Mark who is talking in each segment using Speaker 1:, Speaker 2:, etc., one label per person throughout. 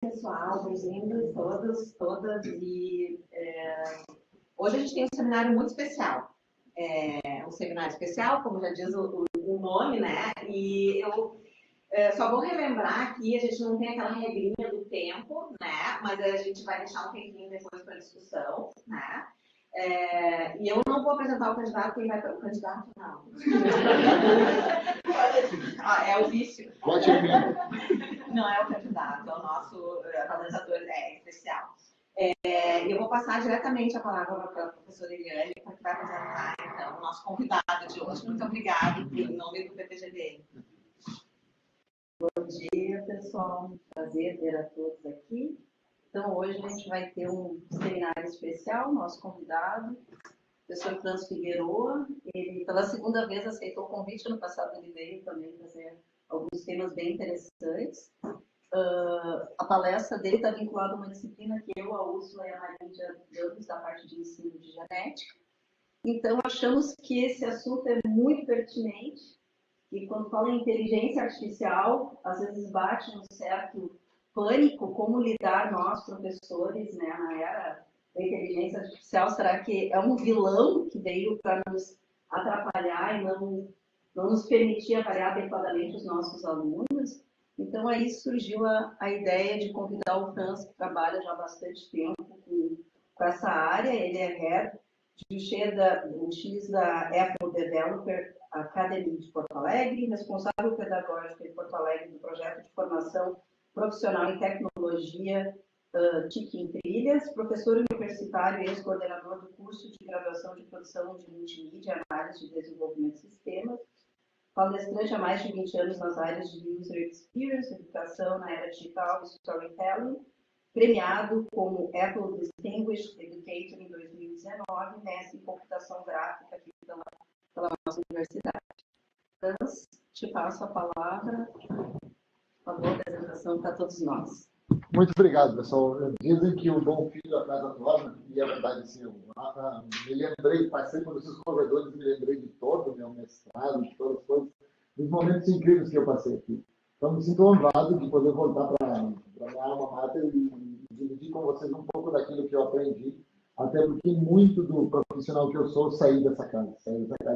Speaker 1: pessoal, bem-vindos todas. E hoje a gente tem um seminário muito especial. Um seminário especial, como já diz o nome, né? E eu só vou relembrar aqui, a gente não tem aquela regrinha do tempo, né? Mas a gente vai deixar um tempinho depois para discussão, né? E eu não vou apresentar o candidato, quem vai para o candidato, não. É o vício. Não é o candidato, é o nosso apresentador especial. Eu vou passar diretamente a palavra para a professora Eliane, que vai apresentar, então, o nosso convidado de hoje. Muito obrigada, em nome do PPGD.
Speaker 2: Bom dia, pessoal. Prazer ter a todos aqui. Então, hoje a gente vai ter um seminário especial, nosso convidado, o professor Franz Figueroa. Ele, pela segunda vez, aceitou o convite. No passado, ele veio também trazer alguns temas bem interessantes. A palestra dele está vinculada a uma disciplina que eu, a Úrsula e a Maria já damos, da parte de ensino de genética. Então, achamos que esse assunto é muito pertinente e quando fala em inteligência artificial, às vezes bate um certo pânico, como lidar nós, professores, né, na era da inteligência artificial. Será que é um vilão que veio para nos atrapalhar e não nos permitir avaliar adequadamente os nossos alunos? Então, aí surgiu a ideia de convidar o Franz, que trabalha já há bastante tempo com essa área. Ele é Head o X da Apple Developer Academy de Porto Alegre, responsável pedagógico em Porto Alegre do projeto de formação profissional em tecnologia TIC em Trilhas, professor universitário e ex-coordenador do curso de graduação de produção de multimídia e análise de desenvolvimento de sistemas, palestrante há mais de 20 anos nas áreas de User Experience, educação na era digital e storytelling, premiado como Apple Distinguished Educator em 2019, mestre em computação gráfica aqui pela nossa universidade. Franz, te passo a palavra. Por favor, a apresentação para todos nós.
Speaker 3: Muito obrigado, pessoal. Dizem que o bom filho a casa torna, e é verdade, sim. Me lembrei, passei por esses corredores, me lembrei de todo o meu mestrado, de todas as coisas, dos momentos incríveis que eu passei aqui. Então, me sinto honrado de poder voltar para a minha alma mater e dividir com vocês um pouco daquilo que eu aprendi, até porque muito do profissional que eu sou saí dessa casa.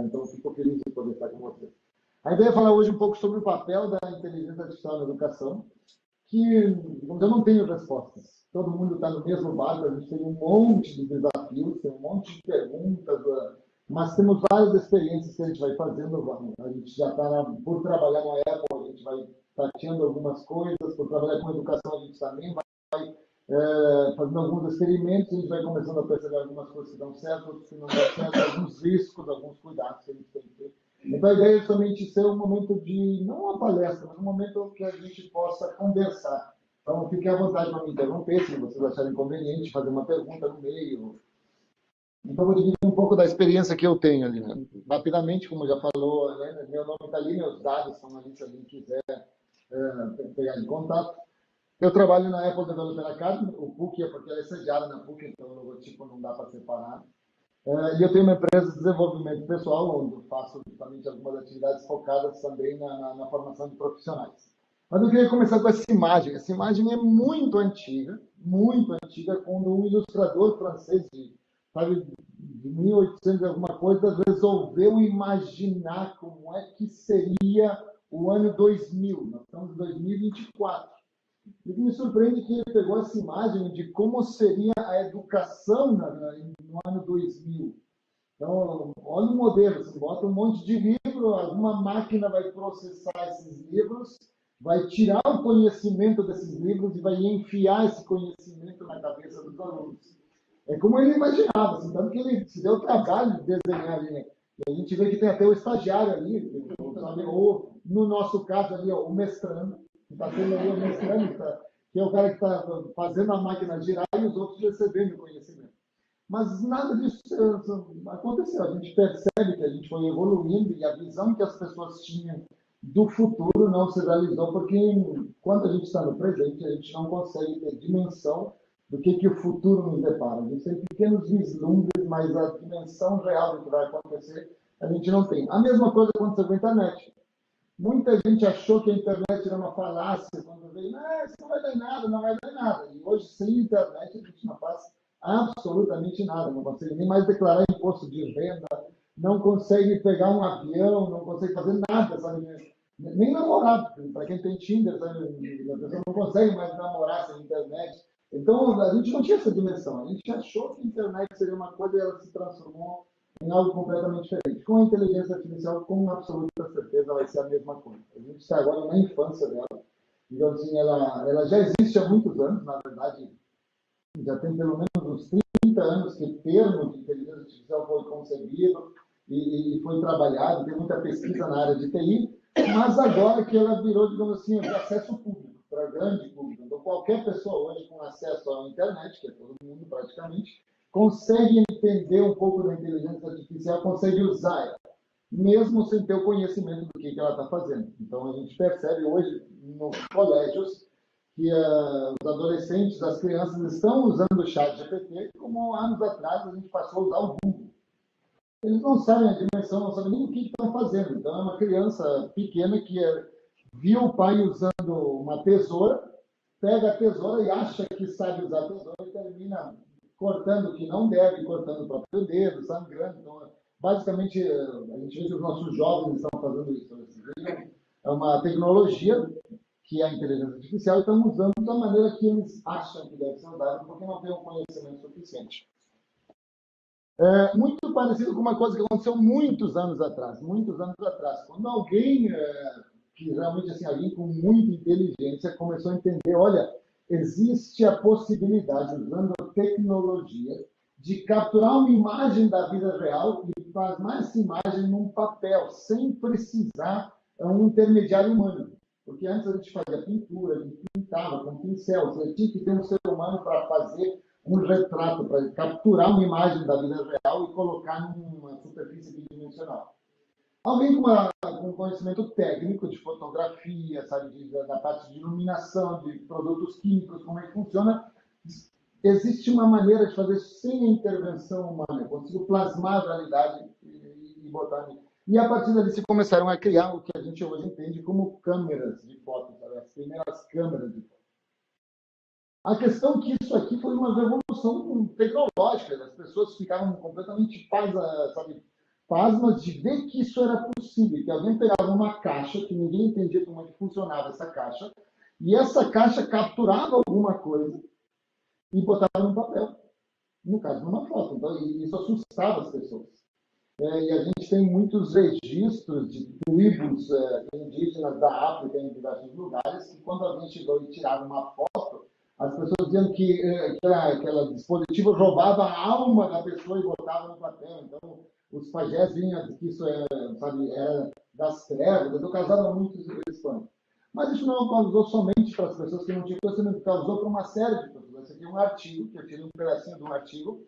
Speaker 3: Então, eu fico feliz de poder estar com vocês. A ideia é falar hoje um pouco sobre o papel da inteligência artificial na educação, que eu não tenho respostas. Todo mundo está no mesmo barco, a gente tem um monte de desafios, tem um monte de perguntas, mas temos várias experiências que a gente vai fazendo. A gente já está, por trabalhar na Apple, a gente vai praticando algumas coisas, por trabalhar com educação, a gente também vai fazendo alguns experimentos, a gente vai começando a perceber algumas coisas que dão certo, outras que não dão certo, alguns riscos, alguns cuidados que a gente tem que ter. Então, a ideia é justamente ser um momento de, não uma palestra, mas um momento que a gente possa conversar. Então, fique à vontade para me interromper, se vocês acharem conveniente, fazer uma pergunta no meio. Então, vou dividir um pouco da experiência que eu tenho ali, né? Rapidamente, como já falou, né? Meu nome está ali, meus dados estão ali, se alguém quiser pegar em contato. Eu trabalho na Apple Developer Academy, o PUC é porque ela é sediada na PUC, então o logotipo não dá para separar. E eu tenho uma empresa de desenvolvimento pessoal, onde eu faço justamente algumas atividades focadas também na formação de profissionais. Mas eu queria começar com essa imagem. Essa imagem é muito antiga, quando um ilustrador francês de 1800 e alguma coisa resolveu imaginar como é que seria o ano 2000. Nós estamos em 2024. E me surpreende que ele pegou essa imagem de como seria a educação no ano 2000. Então, olha o modelo, você bota um monte de livro, alguma máquina vai processar esses livros, vai tirar o conhecimento desses livros e vai enfiar esse conhecimento na cabeça dos alunos. É como ele imaginava, assim, tanto que ele se deu o trabalho de desenhar ali, né? E a gente vê que tem até o estagiário ali, ou no nosso caso ali, o mestrando, que está tendo ali o mestrando, que é o cara que está fazendo a máquina girar e os outros recebendo o conhecimento. Mas nada disso aconteceu. A gente percebe que a gente foi evoluindo e a visão que as pessoas tinham do futuro não se realizou, porque quando a gente está no presente, a gente não consegue ter dimensão do que o futuro nos depara. A gente tem pequenos vislumbres, mas a dimensão real do que vai acontecer, a gente não tem. A mesma coisa aconteceu com a internet. Muita gente achou que a internet era uma falácia quando veio, não, isso não vai dar em nada, não vai dar em nada. E hoje, sem internet, a gente não faz absolutamente nada, não consegue nem mais declarar imposto de renda, não consegue pegar um avião, não consegue fazer nada, sabe? Nem namorar, para quem tem Tinder, sabe? A pessoa não consegue mais namorar sem internet. Então, a gente não tinha essa dimensão. A gente achou que a internet seria uma coisa e ela se transformou em algo completamente diferente. Com a inteligência artificial, com absoluta certeza, vai ser a mesma coisa. A gente está agora na infância dela. Então, assim, ela já existe há muitos anos, na verdade, já tem pelo menos uns 30 anos que o termo de inteligência artificial foi concebido e foi trabalhado, tem muita pesquisa na área de TI, mas agora que ela virou, digamos assim, de acesso público, para grande público. Então, qualquer pessoa hoje com acesso à internet, que é todo mundo praticamente, consegue entender um pouco da inteligência artificial, consegue usar ela, mesmo sem ter o conhecimento do que ela está fazendo. Então, a gente percebe hoje nos colégios que os adolescentes, as crianças estão usando o chat GPT como anos atrás a gente passou a usar o Google. Eles não sabem a dimensão, não sabem nem o que estão fazendo. Então, é uma criança pequena que viu o pai usando uma tesoura, pega a tesoura e acha que sabe usar a tesoura e termina cortando o que não deve, cortando o próprio dedo, sangrando. Então, basicamente, a gente vê que os nossos jovens estão fazendo isso. É uma tecnologia que é a inteligência artificial e estão usando da maneira que eles acham que deve ser usado, porque não tem um conhecimento suficiente. Muito parecido com uma coisa que aconteceu muitos anos atrás. Muitos anos atrás, quando alguém, que realmente assim, alguém com muita inteligência começou a entender, olha, existe a possibilidade, usando a tecnologia, de capturar uma imagem da vida real e plasmar essa imagem num papel, sem precisar um intermediário humano. Porque antes a gente fazia pintura, a gente pintava com pincel, você tinha que ter um ser humano para fazer um retrato, para capturar uma imagem da vida real e colocar numa superfície bidimensional. Alguém com conhecimento técnico de fotografia, sabe, da parte de iluminação, de produtos químicos, como é que funciona, existe uma maneira de fazer sem a intervenção humana. Eu consigo plasmar a realidade e botar ali. E a partir dali se começaram a criar o que a gente hoje entende como câmeras de foto, sabe? As primeiras câmeras de foto. A questão é que isso aqui foi uma revolução tecnológica. As pessoas ficaram completamente pasmas de ver que isso era possível, que alguém pegava uma caixa, que ninguém entendia como é que funcionava essa caixa, e essa caixa capturava alguma coisa e botava no papel, no caso, numa foto. Então, isso assustava as pessoas. E a gente tem muitos registros de tribos indígenas da África em diversos lugares, que quando alguém chegou e tirava uma foto, as pessoas diziam que aquele dispositivo roubava a alma da pessoa e botava no papel. Então, os pajés vinham que isso era das trevas, então causava muito espanto. Mas isso não causou somente para as pessoas que não tinham conhecimento, causou para uma série de pessoas. Esse aqui é um artigo, que eu tirei um pedacinho de um artigo,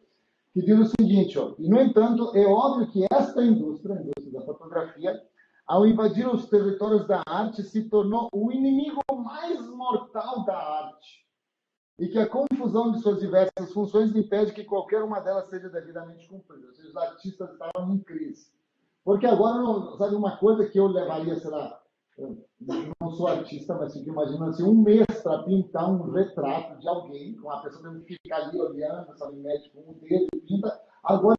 Speaker 3: que diz o seguinte, ó, e no entanto, é óbvio que esta indústria, a indústria da fotografia, ao invadir os territórios da arte, se tornou o inimigo mais mortal da arte. E que a confusão de suas diversas funções impede que qualquer uma delas seja devidamente cumprida. Ou seja, os artistas estavam em crise. Porque agora, sabe, uma coisa que eu levaria, sei lá, eu não sou artista, mas fico imaginando assim, um mês para pintar um retrato de alguém, com a pessoa tendo que ficar ali olhando, sabe, mete com um dedo e pinta. Agora,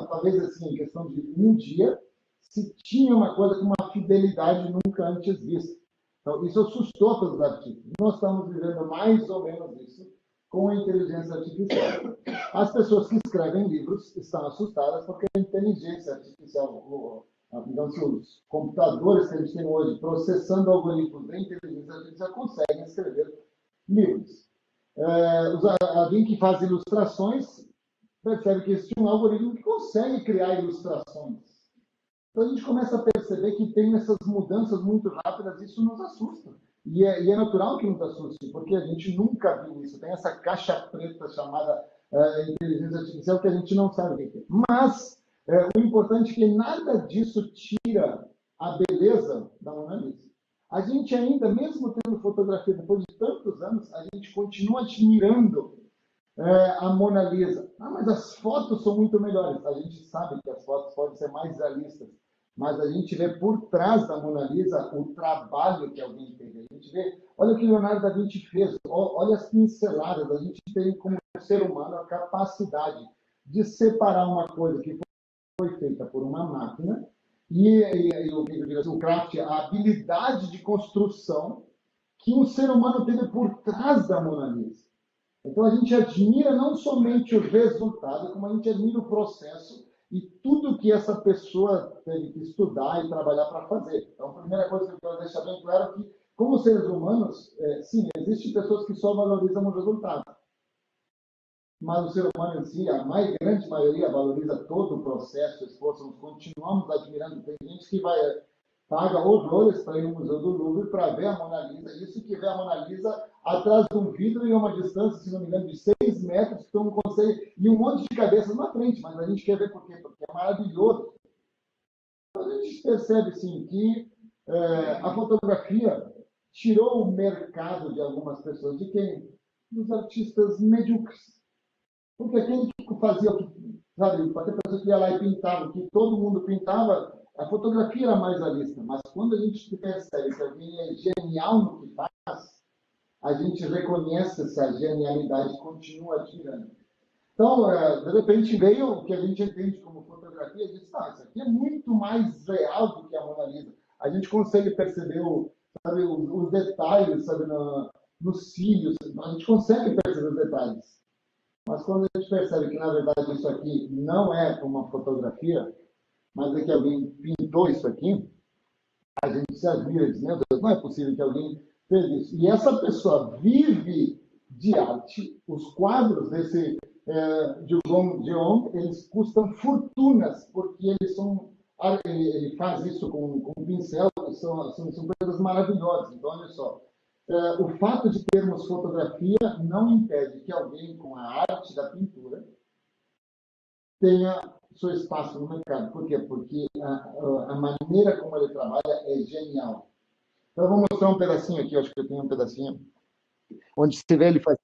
Speaker 3: talvez assim, em questão de um dia, se tinha uma coisa com uma fidelidade nunca antes vista. Então, isso assustou todos os artistas. Nós estamos vivendo mais ou menos isso com a inteligência artificial. As pessoas que escrevem livros estão assustadas porque a inteligência artificial, então, os computadores que a gente tem hoje processando algoritmos da inteligência artificial conseguem escrever livros. Alguém que faz ilustrações percebe que existe um algoritmo que consegue criar ilustrações. Então a gente começa a perceber que tem essas mudanças muito rápidas, e isso nos assusta. E é natural que nos assuste, porque a gente nunca viu isso. Tem essa caixa preta chamada inteligência artificial que a gente não sabe o que é. Mas o importante é que nada disso tira a beleza da Mona Lisa. A gente ainda, mesmo tendo fotografia depois de tantos anos, a gente continua admirando a Mona Lisa. Mas as fotos são muito melhores. A gente sabe que as fotos podem ser mais realistas. mas a gente vê por trás da Mona Lisa o trabalho que alguém teve. A gente vê, olha o que Leonardo da Vinci fez, olha as pinceladas. A gente tem como ser humano a capacidade de separar uma coisa que foi feita por uma máquina o craft, a habilidade de construção que um ser humano teve por trás da Mona Lisa. Então a gente admira não somente o resultado, como a gente admira o processo e tudo que essa pessoa teve que estudar e trabalhar para fazer. Então, a primeira coisa que eu quero deixar bem claro é que, como seres humanos, sim, existem pessoas que só valorizam o resultado. Mas o ser humano em si, a grande maioria, valoriza todo o processo, o esforço. Nós continuamos admirando. Tem gente que paga horrores para ir no Museu do Louvre para ver a Mona Lisa. Isso que vê a Mona Lisa atrás de um vidro e a uma distância, se não me engano, de 6 metros, que tu não consegue, e um monte de cabeças na frente. Mas a gente quer ver por quê? Porque é maravilhoso. Então, a gente percebe, sim, que a fotografia tirou o mercado de algumas pessoas. De quem? Dos artistas medíocres. Porque aquele que fazia, sabe, até pessoa que ia lá e pintava, que todo mundo pintava, a fotografia era mais à vista. Mas quando a gente percebe que alguém é genial no que faz, a gente reconhece essa genialidade e continua admirando. Então, de repente, veio o que a gente entende como fotografia e diz, isso aqui é muito mais real do que a Mona Lisa. A gente consegue perceber sabe, os detalhes, sabe, nos cílios, a gente consegue perceber os detalhes. Mas quando a gente percebe que, na verdade, isso aqui não é uma fotografia, mas é que alguém pintou isso aqui, a gente se admira e diz, meu Deus, não é possível que alguém fez isso. E essa pessoa vive de arte. Os quadros desse Diogo Dion, eles custam fortunas, porque ele faz isso com um pincel, são coisas maravilhosas. Então, olha só, o fato de termos fotografia não impede que alguém com a arte da pintura tenha seu espaço no mercado. Por quê? Porque a maneira como ele trabalha é genial. Então, eu vou mostrar um pedacinho aqui, acho que eu tenho um pedacinho, onde se vê ele faz.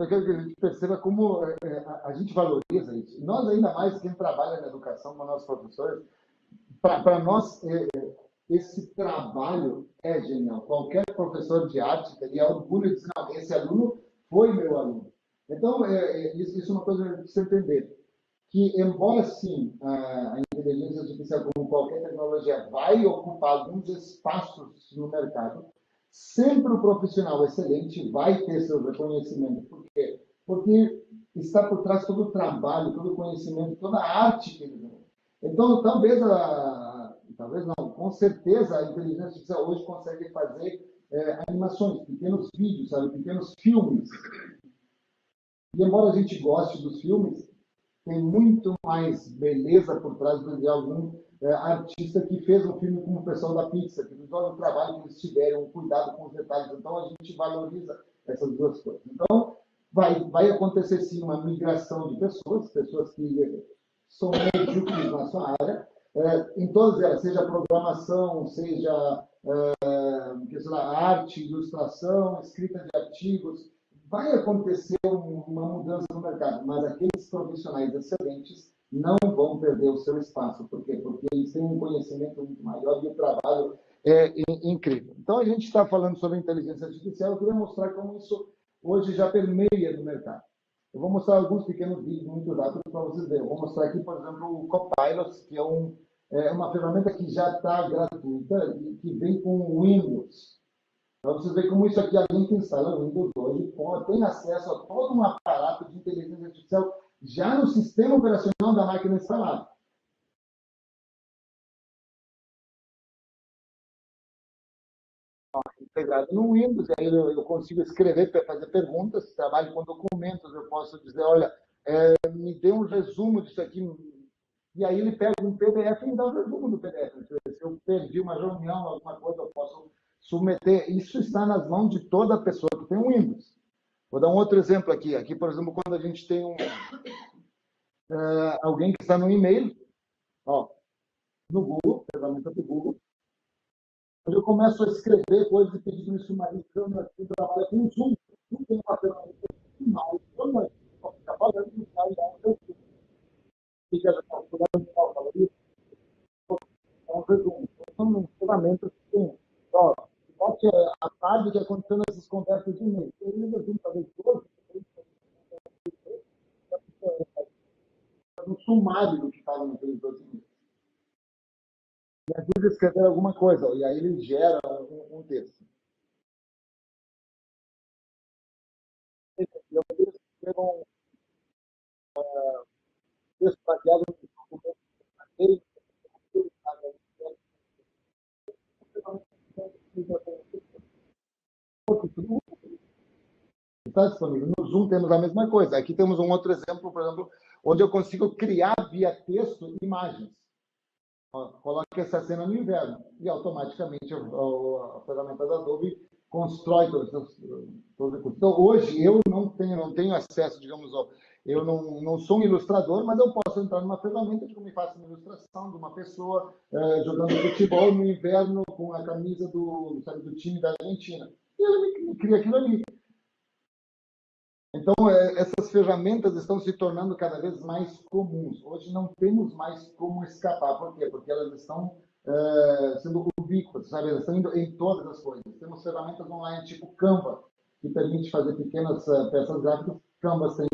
Speaker 3: Eu quero que a gente perceba como a gente valoriza isso. Nós, ainda mais, quem trabalha na educação, como nossos professores, para nós, esse trabalho é genial. Qualquer professor de arte teria orgulho de dizer, não, esse aluno foi meu aluno. Então, isso é uma coisa que a gente precisa entender. Que, embora, sim, a inteligência artificial, como qualquer tecnologia, vai ocupar alguns espaços no mercado, sempre o profissional excelente vai ter seu reconhecimento. Por quê? Porque está por trás todo o trabalho, todo o conhecimento, toda a arte que ele tem. Então, talvez não, com certeza a inteligência artificial hoje consegue fazer animações, pequenos vídeos, sabe, pequenos filmes. E embora a gente goste dos filmes, tem muito mais beleza por trás de algum artista que fez um filme como o pessoal da Pixar, que todo o trabalho que eles tiveram, o cuidado com os detalhes. Então, a gente valoriza essas duas coisas. Então, vai acontecer, sim, uma migração de pessoas que são medíocres na sua área, em todas elas, seja programação, seja arte, ilustração, escrita de artigos, vai acontecer uma mudança no mercado, mas aqueles profissionais excelentes não vão perder o seu espaço. Por quê? Porque eles têm um conhecimento muito maior e o trabalho é incrível. Então, a gente está falando sobre inteligência artificial, eu queria mostrar como isso hoje já permeia no mercado. Eu vou mostrar alguns pequenos vídeos muito rápidos para vocês verem. Eu vou mostrar aqui, por exemplo, o Copilot, que é uma ferramenta que já está gratuita e que vem com o Windows. Para vocês verem como isso aqui, alguém que instala o Windows hoje tem acesso a todo um aparato de inteligência artificial já no sistema operacional da máquina instalada. Integrado no Windows, aí eu consigo escrever, fazer perguntas, trabalho com documentos, eu posso dizer, olha, me dê um resumo disso aqui. E aí ele pega um PDF e me dá um resumo do PDF. Se eu perdi uma reunião, alguma coisa, eu posso submeter. Isso está nas mãos de toda pessoa que tem um Windows. Vou dar um outro exemplo aqui. Aqui, por exemplo, quando a gente tem alguém que está no e-mail, ó, no Google, ferramenta do Google, onde eu começo a escrever coisas e pedir me sumarizando, eu trabalho com o Zoom. Não tem uma ferramenta final, quando a gente fica falando, não sai da onde eu fica calculando isso, é um resumo. São ferramentas que tem. Ó, bote a tarde que aconteceu nessas conversas de e-mail. Eu resumo talvez todos, um sumário do que estava naqueles dois e-mails. Me ajuda a escrever alguma coisa, e aí ele gera um texto. Eu escrevo um texto baseado no documento está disponível. No Zoom temos a mesma coisa. Aqui temos um outro exemplo, por exemplo, onde eu consigo criar via texto imagens. Coloque essa cena no inverno e automaticamente a ferramenta da Adobe constrói todos os recursos. Então, hoje eu não tenho acesso, digamos, eu não sou um ilustrador, mas eu posso entrar numa ferramenta que me faça uma ilustração de uma pessoa jogando futebol no inverno com a camisa do time da Argentina. E ele me cria aquilo ali. Então, essas ferramentas estão se tornando cada vez mais comuns. Hoje não temos mais como escapar. Por quê? Porque elas estão sendo ubíquas, sabe? Elas estão indo em todas as coisas. Temos ferramentas online tipo Canva, que permite fazer pequenas peças gráficas. Canva tem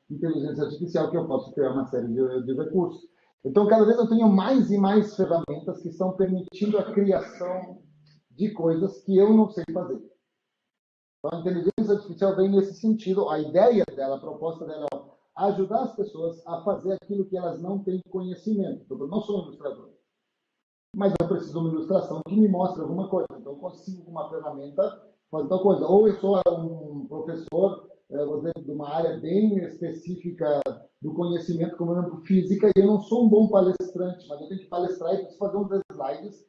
Speaker 3: inteligência artificial, que eu posso criar uma série de recursos. Então, cada vez eu tenho mais e mais ferramentas que estão permitindo a criação de coisas que eu não sei fazer. Então, a inteligência artificial vem nesse sentido. A ideia dela, a proposta dela é ajudar as pessoas a fazer aquilo que elas não têm conhecimento. Eu não sou um ilustrador, mas eu preciso de uma ilustração que me mostre alguma coisa. Então, eu consigo, com uma ferramenta, fazer tal coisa. Ou eu sou um professor, vou dizer, de uma área bem específica do conhecimento, como por exemplo, física, e eu não sou um bom palestrante, mas eu tenho que palestrar e preciso fazer uns slides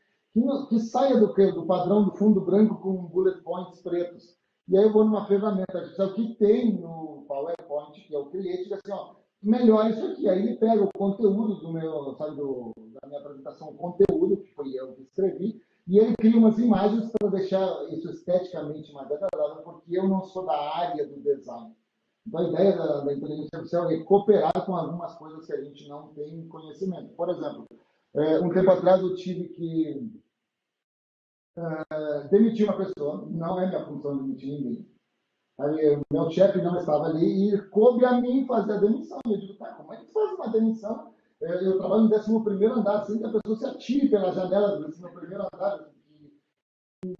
Speaker 3: que saia do padrão do fundo branco com bullet points pretos. E aí eu vou numa ferramenta artificial que tem no PowerPoint, que é o Create, assim, ó, melhora isso aqui. Aí ele pega o conteúdo do meu, sabe, da minha apresentação, o conteúdo, que foi eu que escrevi, e ele cria umas imagens para deixar isso esteticamente mais agradável, porque eu não sou da área do design. Então, a ideia da inteligência artificial é cooperar com algumas coisas que a gente não tem conhecimento. Por exemplo, um tempo atrás eu tive que demitir uma pessoa, não é minha função demitir ninguém. Aí, o meu chefe não estava ali e coube a mim fazer a demissão. E eu digo, tá, como é que faz uma demissão? Eu trabalho no 11º andar, assim que a pessoa se atire pela janela do 11º andar.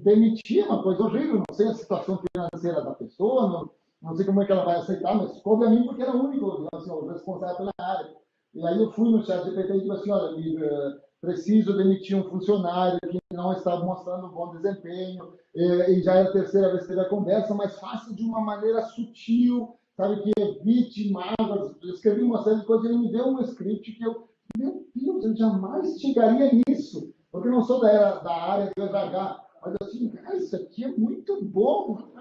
Speaker 3: Demitir é uma coisa horrível, não sei a situação financeira da pessoa, não sei como é que ela vai aceitar, mas coube a mim porque era o único, assim, o responsável pela área. E aí eu fui no chat GPT e disse assim, olha, preciso demitir um funcionário que não está mostrando bom desempenho, e já é a terceira vez que teve a conversa, mas faça de uma maneira sutil, sabe, que evite mágoas. Eu escrevi uma série de coisas, ele me deu um script que meu Deus, eu jamais chegaria nisso, porque eu não sou da área do RH, mas assim, cara, isso aqui é muito bom.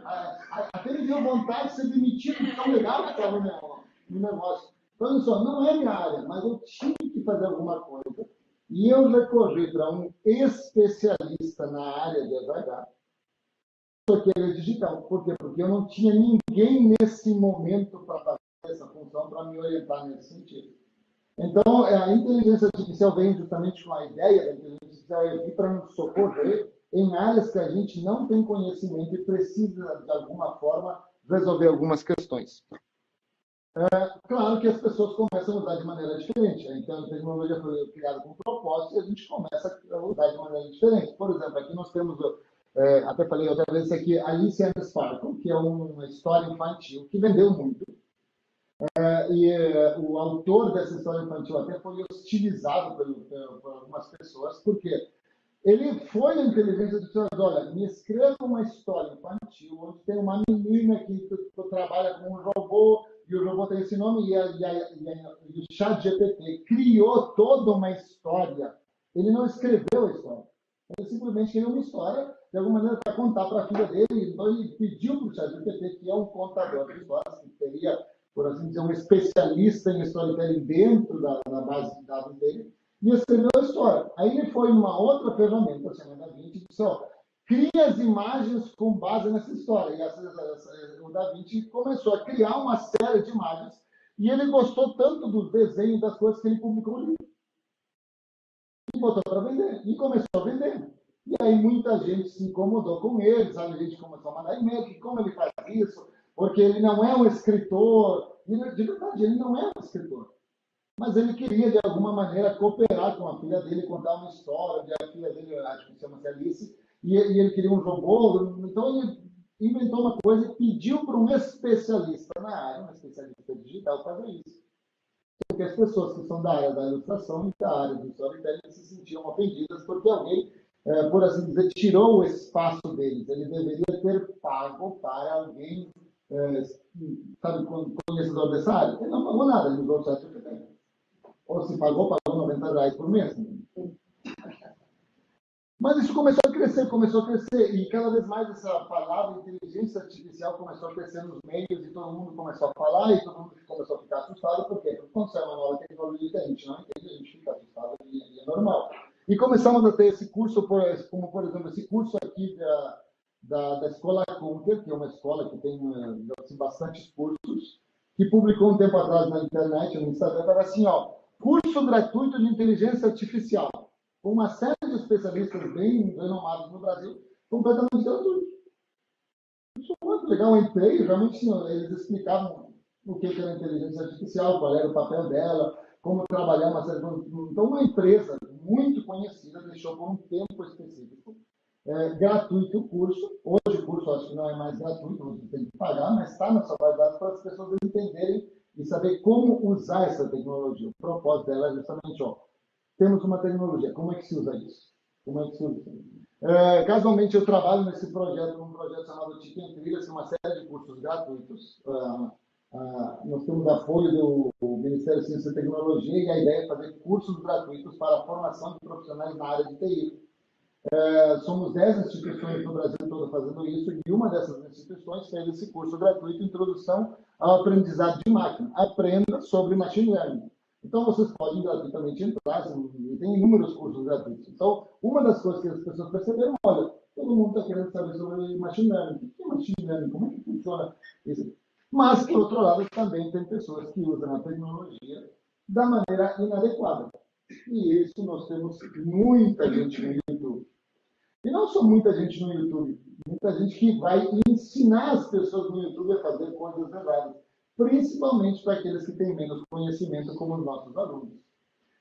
Speaker 3: Até me deu vontade de ser demitido, tão legal que estava no negócio. Então, isso não é minha área, mas eu tinha que fazer alguma coisa. E eu recorri para um especialista na área de RH, só que ele é digital. Por quê? Porque eu não tinha ninguém nesse momento para fazer essa função, para me orientar nesse sentido. Então, a inteligência artificial vem justamente com a ideia da inteligência artificial vir para nos socorrer em áreas que a gente não tem conhecimento e precisa, de alguma forma, resolver algumas questões. Claro que as pessoas começam a usar de maneira diferente. Então, a tecnologia foi criada com propósito e a gente começa a usar de maneira diferente. Por exemplo, aqui nós temos, até falei outra vez, aqui, Alice and the Sparkle, que é uma história infantil que vendeu muito. O autor dessa história infantil até foi hostilizado por algumas pessoas, porque ele foi na inteligência artificial, olha, me escreva uma história infantil onde tem uma menina que trabalha com um robô e o robô tem esse nome, e o ChatGPT criou toda uma história. Ele não escreveu a história. Ele simplesmente criou uma história, de alguma maneira, para contar para a filha dele. Então, ele pediu para o ChatGPT, que é um contador de histórias, que teria, por assim dizer, um especialista em storytelling dentro da base de dados dele, e escreveu a história. Aí ele foi uma outra ferramenta, chamada DaVinci, e disse, ó, cria as imagens com base nessa história. E o DaVinci começou a criar uma série de imagens, e ele gostou tanto do desenho das coisas que ele publicou o livro. E botou para vender. E começou a vender. E aí muita gente se incomodou com ele, sabe? A gente começou a mandar e-mail, que como ele faz isso? Porque ele não é um escritor. De verdade, ele não é um escritor. Mas ele queria, de alguma maneira, cooperar com a filha dele, contar uma história, de a filha dele, acho que chama-se Alice, e ele queria um robô. Então ele inventou uma coisa e pediu para um especialista na área, um especialista digital, fazer isso. Porque as pessoas que são da área da ilustração e da área do storytelling se sentiam ofendidas porque alguém, por assim dizer, tirou o espaço deles. Ele deveria ter pago para alguém, sabe, conhecedor dessa área. Ele não pagou nada, ele usou o site que tem. Ou se pagou R$90 por mês. Mas isso começou a crescer, e cada vez mais essa palavra inteligência artificial começou a crescer nos meios, e todo mundo começou a falar, e todo mundo começou a ficar assustado, porque quando sai uma nova tecnologia que a gente não entende, a gente fica assustado, e é normal. E começamos a ter esse curso, como por exemplo, esse curso aqui da Escola Kunkel, que é uma escola que tem assim, bastantes cursos, que publicou um tempo atrás na internet, no Instagram, para assim, ó, curso gratuito de inteligência artificial. Com uma série de especialistas bem renomados no Brasil, completamente gratuito. Isso foi muito legal. Eu entrei, realmente eles explicavam o que era inteligência artificial, qual era o papel dela, como trabalhar uma série de... Então, uma empresa muito conhecida deixou por um tempo específico gratuito o curso. Hoje o curso acho que não é mais gratuito, você tem que pagar, mas está na sua base de dados para as pessoas entenderem e saber como usar essa tecnologia. O propósito dela é justamente, ó, temos uma tecnologia, como é que se usa isso? Como é que se usa isso? Casualmente, eu trabalho nesse projeto, num projeto chamado Chicken Trilhas, que é uma série de cursos gratuitos. Nós temos apoio do Ministério da Ciência e Tecnologia, e a ideia é fazer cursos gratuitos para a formação de profissionais na área de TI. Somos 10 instituições no Brasil todo fazendo isso, e uma dessas instituições fez esse curso gratuito, Introdução ao Aprendizado de Máquina. Aprenda sobre Machine Learning. Então, vocês podem gratuitamente entrar, tem inúmeros cursos gratuitos. Então, uma das coisas que as pessoas perceberam, olha, todo mundo está querendo saber sobre Machine Learning. O que é Machine Learning? Como é que funciona isso? Mas, por outro lado, também tem pessoas que usam a tecnologia da maneira inadequada. E isso nós temos muita gente no YouTube. E não só muita gente no YouTube, muita gente que vai ensinar as pessoas no YouTube a fazer coisas erradas, principalmente para aqueles que têm menos conhecimento, como os nossos alunos.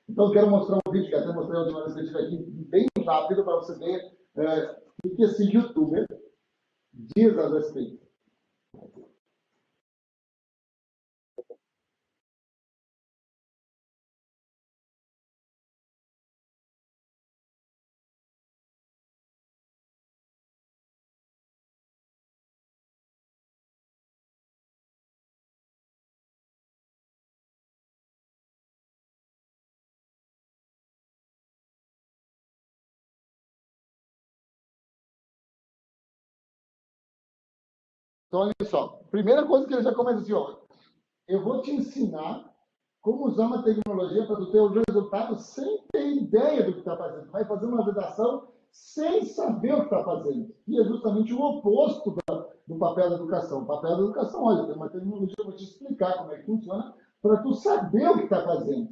Speaker 3: Então, eu quero mostrar um vídeo que até mostrei a última vez que eu estive aqui, bem rápido, para você ver o que esse YouTuber diz a respeito. Então, olha só. Primeira coisa que ele já começa assim, ó, eu vou te ensinar como usar uma tecnologia para tu ter o resultado sem ter ideia do que está fazendo. Tu vai fazer uma redação sem saber o que está fazendo. E é justamente o oposto do papel da educação. O papel da educação, olha, tem uma tecnologia, eu vou te explicar como é que funciona, para tu saber o que está fazendo.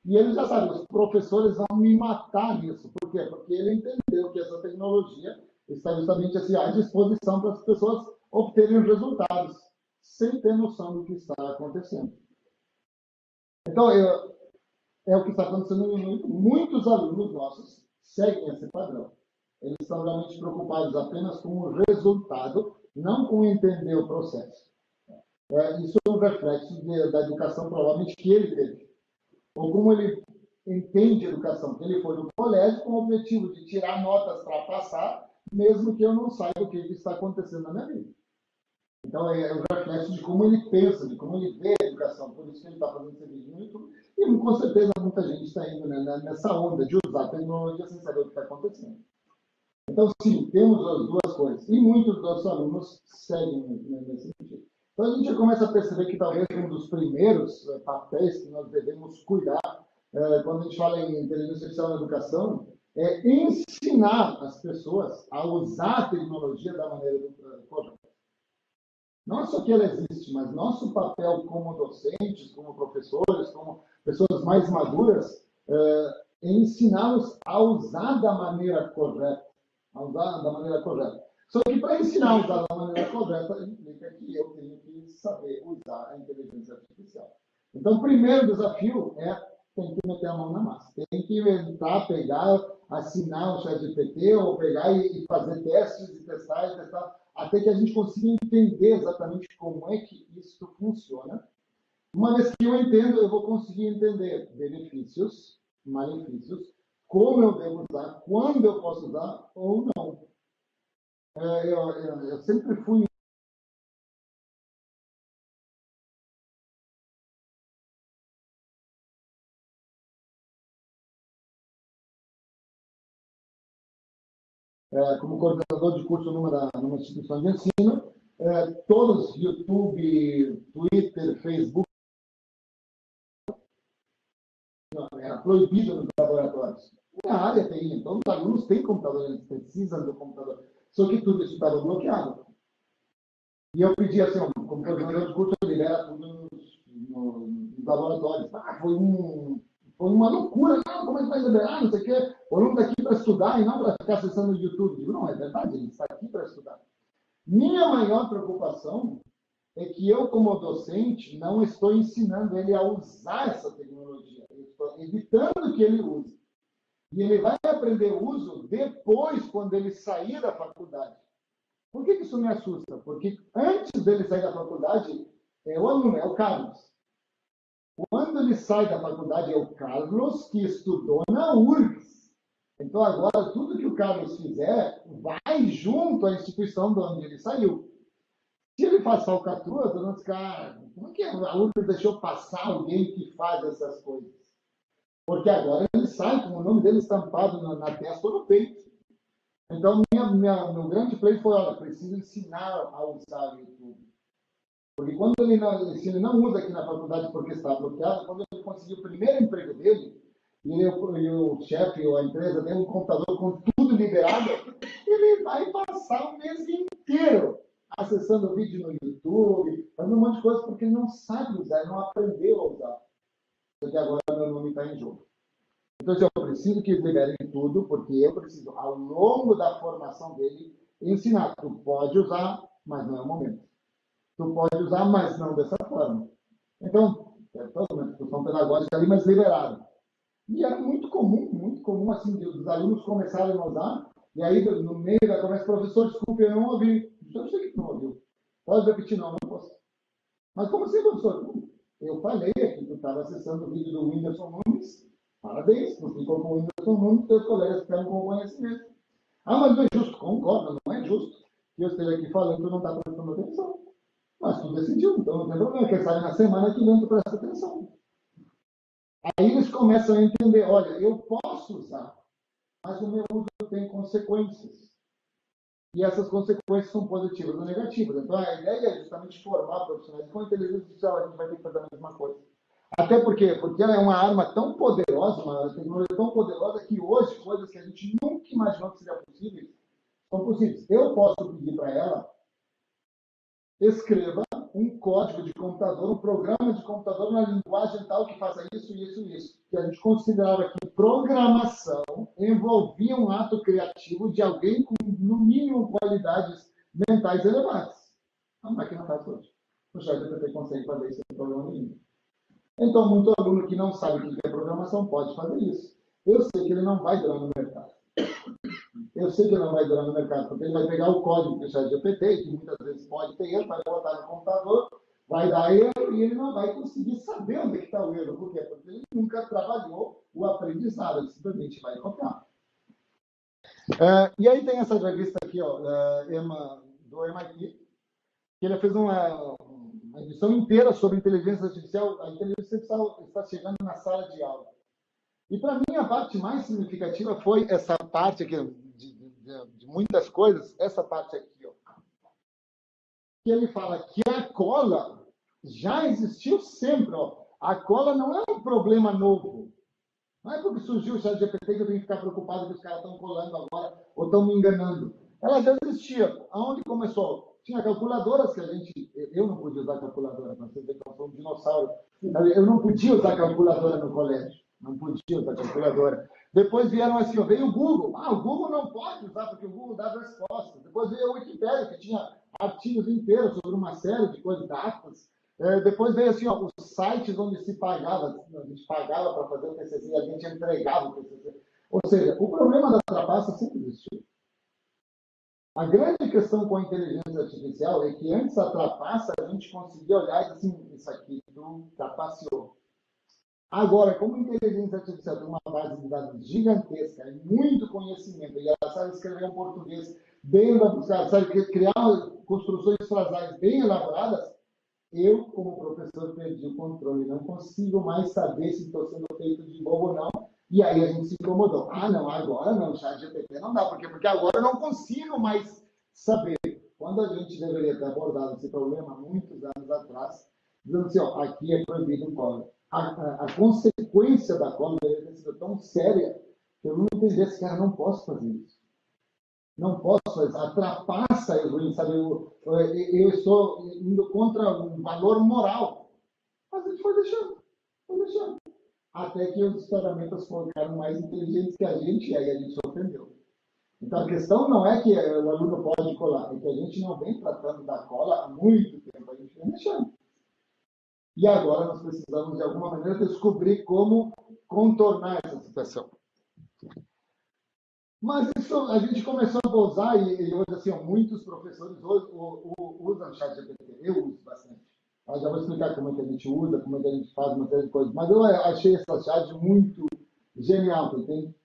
Speaker 3: E ele já sabe, os professores vão me matar nisso. Por quê? Porque ele entendeu que essa tecnologia está justamente assim, à disposição para as pessoas obterem os resultados, sem ter noção do que está acontecendo. Então, é o que está acontecendo no YouTube. Muitos alunos nossos seguem esse padrão. Eles estão realmente preocupados apenas com o resultado, não com entender o processo. Isso é um reflexo da educação, provavelmente, que ele teve. Ou como ele entende educação, que ele foi no colégio com o objetivo de tirar notas para passar, mesmo que eu não saiba o que está acontecendo na minha vida. Então, é o reflexo de como ele pensa, de como ele vê a educação. Por isso que ele está fazendo esse vídeo no YouTube. E, com certeza, muita gente está indo, né, nessa onda de usar a tecnologia sem saber o que está acontecendo. Então, sim, temos as duas coisas. E muitos dos nossos alunos seguem nesse sentido. Então, a gente já começa a perceber que talvez um dos primeiros papéis que nós devemos cuidar, quando a gente fala em inteligência artificial na educação, é ensinar as pessoas a usar a tecnologia da maneira correta. Não só que ela existe, mas nosso papel como docentes, como professores, como pessoas mais maduras, é ensiná-los a usar da maneira correta. A usar da maneira correta. Só que para ensinar a usar da maneira correta, implica que eu tenho que saber usar a inteligência artificial. Então, o primeiro desafio tem que meter a mão na massa. Tem que entrar, pegar, assinar o ChatGPT, ou pegar e fazer testes, e testar, até que a gente consiga entender exatamente como é que isso funciona. Uma vez que eu entendo, eu vou conseguir entender benefícios, malefícios, como eu devo usar, quando eu posso usar ou não. Eu sempre fui como coordenador de curso numa instituição de ensino, todos, YouTube, Twitter, Facebook, era proibido nos laboratórios. Na área tem, então os alunos têm computador, eles precisam do computador. Só que tudo isso estava bloqueado. E eu pedi assim, como coordenador de curso, eu libera tudo nos laboratórios. Foi uma loucura, não, como é que vai liberar, não sei o quê. O aluno está aqui para estudar e não para ficar acessando o YouTube. Eu digo, não, é verdade, ele está aqui para estudar. Minha maior preocupação é que eu, como docente, não estou ensinando ele a usar essa tecnologia. Eu estou evitando que ele use. E ele vai aprender o uso depois, quando ele sair da faculdade. Por que isso me assusta? Porque antes dele sair da faculdade, é o aluno, é o Carlos. Quando ele sai da faculdade, é o Carlos que estudou na URGS. Então, agora, tudo que o Carlos fizer vai junto à instituição de onde ele saiu. Se ele passar o CATRUA, todo mundo diz, cara, como é que a URGS deixou passar alguém que faz essas coisas? Porque agora ele sai com o nome dele estampado na testa ou no peito. Então, meu grande play foi, olha, preciso ensinar a usar o YouTube. Porque quando se ele não usa aqui na faculdade porque está bloqueado, quando ele conseguir o primeiro emprego dele, e o chefe ou a empresa tem um computador com tudo liberado, ele vai passar o mês inteiro acessando vídeo no YouTube, fazendo um monte de coisa, porque ele não sabe usar, ele não aprendeu a usar. Porque agora meu nome está em jogo. Então, eu preciso que liberem tudo, porque eu preciso, ao longo da formação dele, ensinar. Tu pode usar, mas não é o momento. Tu pode usar, mas não dessa forma. Então, toda uma discussão pedagógica ali, mas liberado. E era muito comum, assim, os alunos começarem a usar, e aí, no meio da conversa, professor, desculpe, eu não ouvi. Eu sei que não ouviu. Pode repetir, não posso. Mas como assim, professor? Eu falei aqui que tu estava acessando o vídeo do Whindersson Nunes. Parabéns, tu ficou com o Whindersson Nunes, teus colegas ficaram com o conhecimento. Ah, mas não é justo. Concordo, não é justo que eu esteja aqui falando que tu não está prestando atenção. Mas tu decidiu, então não tem problema. Quem sabe na semana que vem tu presta atenção. Aí eles começam a entender, olha, eu posso usar, mas o meu uso tem consequências. E essas consequências são positivas ou negativas. Então, a ideia é justamente formar profissionais. Com a inteligência artificial, a gente vai ter que fazer a mesma coisa. Até porque ela é uma arma tão poderosa, uma tecnologia tão poderosa, que hoje, coisas que a gente nunca imaginou que seriam possíveis, são possíveis. Eu posso pedir para ela, escreva um código de computador, um programa de computador na linguagem tal que faça isso, isso e isso. Que a gente considerava que programação envolvia um ato criativo de alguém com, no mínimo, qualidades mentais elevadas. A máquina faz hoje. O ChatGPT consegue fazer isso sem problema nenhum. Então, muito aluno que não sabe o que é programação pode fazer isso. Eu sei que ele não vai durar no mercado. Eu sei que ele não vai durar no mercado, porque ele vai pegar o código do ChatGPT, que muitas vezes pode ter erro, vai botar no computador, vai dar erro e ele não vai conseguir saber onde está o erro. Por quê? Porque ele nunca trabalhou o aprendizado, ele simplesmente vai copiar. E aí tem essa revista aqui, ó, do MIT, que ele fez uma edição inteira sobre inteligência artificial. A inteligência artificial está chegando na sala de aula. E, para mim, a parte mais significativa foi essa parte aqui, de muitas coisas, essa parte aqui, ó, que ele fala que a cola já existiu sempre. Ó. A cola não é um problema novo. Não é porque surgiu o ChatGPT que eu tenho que ficar preocupado que os caras estão colando agora ou estão me enganando. Ela já existia. Aonde começou? Tinha calculadoras que a gente... Eu não podia usar calculadora, para você ver que eu sou um dinossauro. Eu não podia usar calculadora no colégio. Não podia usar calculadora. Depois vieram assim, ó, veio o Google. Ah, o Google não pode usar, porque o Google dá respostas. Depois veio a Wikipédia, que tinha artigos inteiros sobre uma série de coisas, datas. Depois veio assim, ó, os sites onde se pagava. A gente pagava para fazer o TCC e a gente entregava o TCC. Ou seja, o problema da trapaça sempre existiu. A grande questão com a inteligência artificial é que antes da trapaça a gente conseguia olhar e dizer assim, isso aqui tu trapaceou. Agora, como a inteligência artificial tem uma base de dados gigantesca e muito conhecimento, e ela sabe escrever um português bem elaborado, sabe criar construções frasais bem elaboradas, eu, como professor, perdi o controle. Não consigo mais saber se estou sendo feito de bobo ou não. E aí a gente se incomodou. Ah, não, agora não, ChatGPT não dá. Por quê? Porque agora eu não consigo mais saber. Quando a gente deveria ter abordado esse problema muitos anos atrás, dizendo assim, ó, aqui é proibido cola. A consequência da cola deveria ter sido tão séria que eu não entendesse, cara, não posso fazer isso. Não posso fazer, a trapaça é ruim, sabe? Eu estou indo contra um valor moral. Mas a gente foi deixando. Até que os ferramentas ficaram mais inteligentes que a gente, e aí a gente se ofendeu. Então, a questão não é que o aluno pode colar, é que a gente não vem tratando da cola há muito tempo, a gente vem deixando. E agora nós precisamos, de alguma maneira, descobrir como contornar essa situação. Mas isso a gente começou a usar, e hoje, assim, muitos professores usam ChatGPT. Eu uso bastante. Eu já vou explicar como é que a gente usa, como é que a gente faz uma série de coisas. Mas eu achei essa chat muito genial, entende?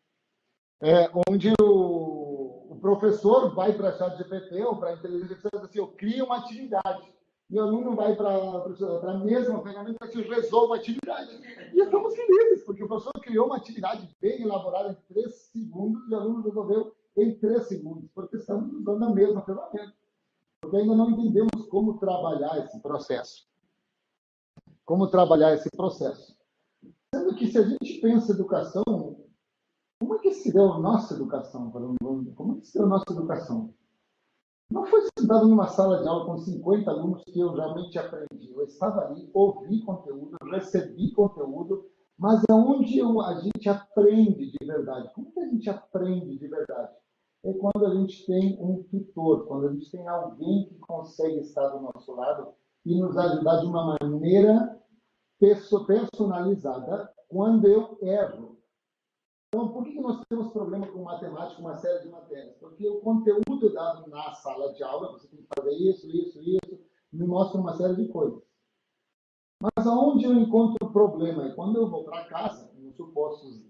Speaker 3: Onde o professor vai para ChatGPT ou para a inteligência artificial e diz assim, eu crio uma atividade. E o aluno vai para a mesma ferramenta que resolve a atividade. E estamos felizes, porque o professor criou uma atividade bem elaborada em 3 segundos e o aluno resolveu em 3 segundos, porque estamos usando a mesma ferramenta. Porque ainda não entendemos como trabalhar esse processo. Sendo que se a gente pensa em educação, como é que se deu a nossa educação? Como é que se deu a nossa educação? Não foi sentado numa sala de aula com 50 alunos que eu realmente aprendi. Eu estava ali, ouvi conteúdo, recebi conteúdo, mas é onde a gente aprende de verdade. Como que a gente aprende de verdade? É quando a gente tem um tutor, quando a gente tem alguém que consegue estar do nosso lado e nos ajudar de uma maneira personalizada quando eu erro. Então, por que nós temos problema com matemática, uma série de matérias? Porque o conteúdo dado na sala de aula, você tem que fazer isso, me mostra uma série de coisas. Mas aonde eu encontro o problema? É quando eu vou para casa, nos supostos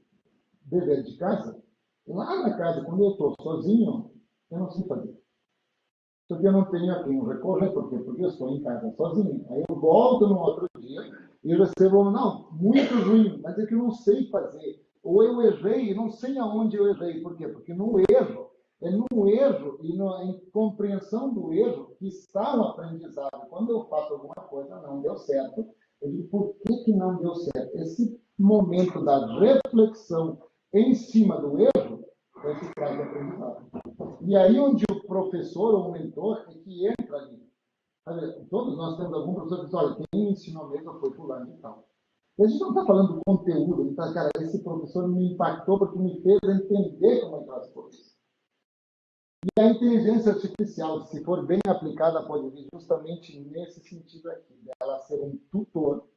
Speaker 3: deveres de casa, lá na casa, quando eu estou sozinho, eu não sei fazer. Porque eu não tenho a quem recorrer, por quê? Porque eu estou em casa sozinho. Aí eu volto no outro dia e eu recebo, não, muito ruim, mas é que eu não sei fazer. Ou eu errei e não sei aonde eu errei. Por quê? Porque no erro e na compreensão do erro que está o aprendizado. Quando eu faço alguma coisa, não deu certo, eu digo, por que não deu certo? Esse momento da reflexão em cima do erro é que traz o aprendizado. E aí onde o professor ou o mentor é que entra ali. Todos nós temos algum professor que diz, olha, quem me ensinou mesmo foi fulano e tal. E a gente não está falando do conteúdo, ele está, cara, esse professor me impactou porque me fez entender como é que as coisas. E a inteligência artificial, se for bem aplicada, pode vir justamente nesse sentido aqui, dela ser um tutor,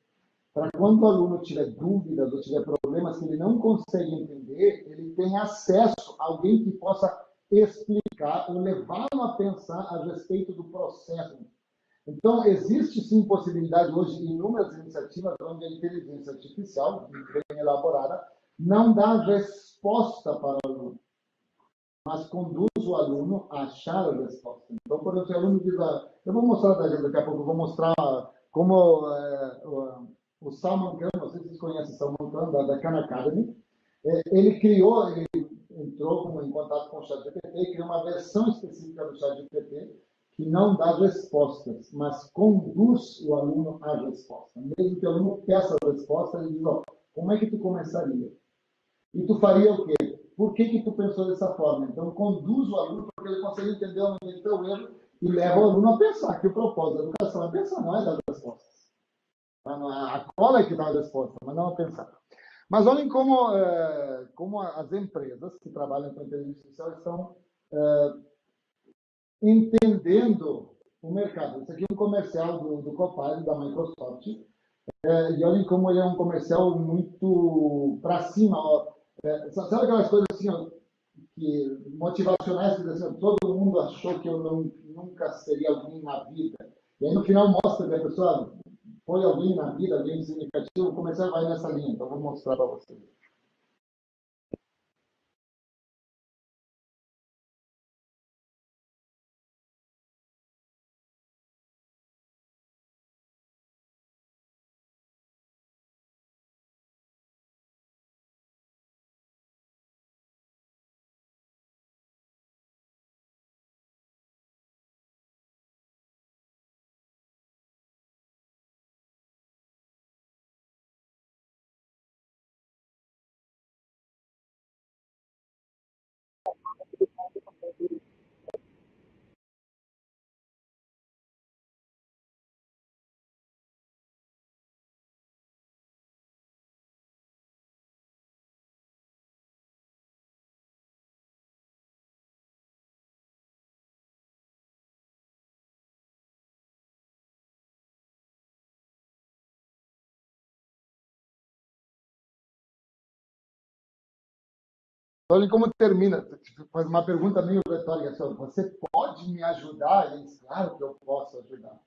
Speaker 3: para quando o aluno tiver dúvidas ou tiver problemas que ele não consegue entender, ele tem acesso a alguém que possa explicar ou levá-lo a pensar a respeito do processo. Então, existe sim possibilidade hoje de inúmeras iniciativas onde a inteligência artificial, bem elaborada, não dá resposta para o aluno. mas conduz o aluno a achar a resposta. Então, por exemplo, o aluno diz, eu vou mostrar daqui a pouco, eu vou mostrar como o Salman Khan, não sei se vocês conhecem o Salman Khan, da Khan Academy, ele entrou em contato com o ChatGPT e criou uma versão específica do ChatGPT que não dá respostas, mas conduz o aluno à resposta. Mesmo que o aluno peça a resposta, ele diz, como é que tu começaria? E tu faria o quê? Por que tu pensou dessa forma? Então, conduz o aluno para que ele consiga entender onde ele está o erro e leva o aluno a pensar, que o propósito da educação é pensar, não é dar respostas. A cola é que dá a resposta, mas não a pensar. Mas olhem como as empresas que trabalham com inteligência artificial estão entendendo o mercado. Esse aqui é um comercial do Copilot, da Microsoft, e olhem como ele é um comercial muito para cima. Sabe aquelas coisas assim, que motivacionais, que assim, todo mundo achou que eu nunca seria alguém na vida. E aí no final mostra que a pessoa foi alguém na vida, alguém significativo, o comercial vai nessa linha. Então vou mostrar para vocês. Olhem como termina. Faz uma pergunta meio retórica. Assim, você pode me ajudar? Ele diz, claro que eu posso ajudar.